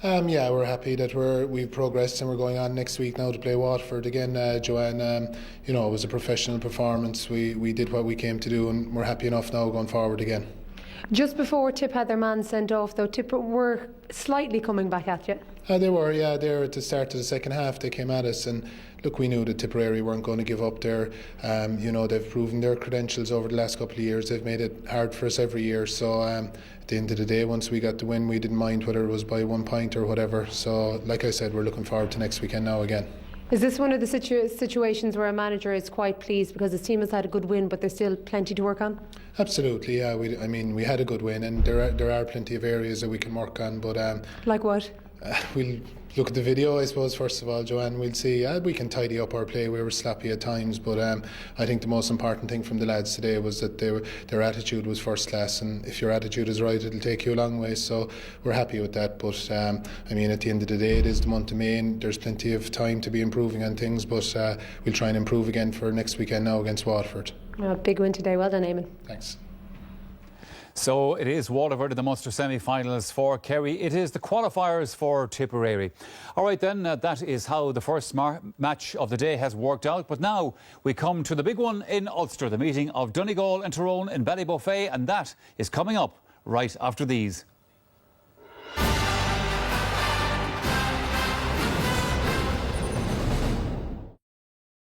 I: Yeah, we're happy that we've progressed and we're going on next week now to play Waterford again. Joanne, you know, it was a professional performance. We did what we came to do, and we're happy enough now going forward again.
F: Just before Tip had their man sent off, though, Tip were slightly coming back at you.
I: They were, yeah. There at the start of the second half, they came at us, and look, we knew that Tipperary weren't going to give up there. You know, they've proven their credentials over the last couple of years. They've made it hard for us every year. So at the end of the day, once we got the win, we didn't mind whether it was by 1 point or whatever. So, like I said, we're looking forward to next weekend now again.
F: Is this one of the situations where a manager is quite pleased because his team has had a good win, but there's still plenty to work on?
I: Absolutely, yeah. We had a good win, and there are plenty of areas that we can work on. But
F: like what?
I: We'll look at the video, I suppose, first of all, Joanne. We'll see. We can tidy up our play. We were sloppy at times, but I think the most important thing from the lads today was that their attitude was first class, and if your attitude is right, it'll take you a long way. So we're happy with that. But I mean, at the end of the day, it is the month of May, and there's plenty of time to be improving on things. But we'll try and improve again for next weekend now against Waterford.
F: Big win today. Well done, Eamon.
I: Thanks.
A: So it is Waterford in the Munster semi-finals for Kerry. It is the qualifiers for Tipperary. All right then, that is how the first match of the day has worked out. But now we come to the big one in Ulster, the meeting of Donegal and Tyrone in Ballybofey, and that is coming up right after these.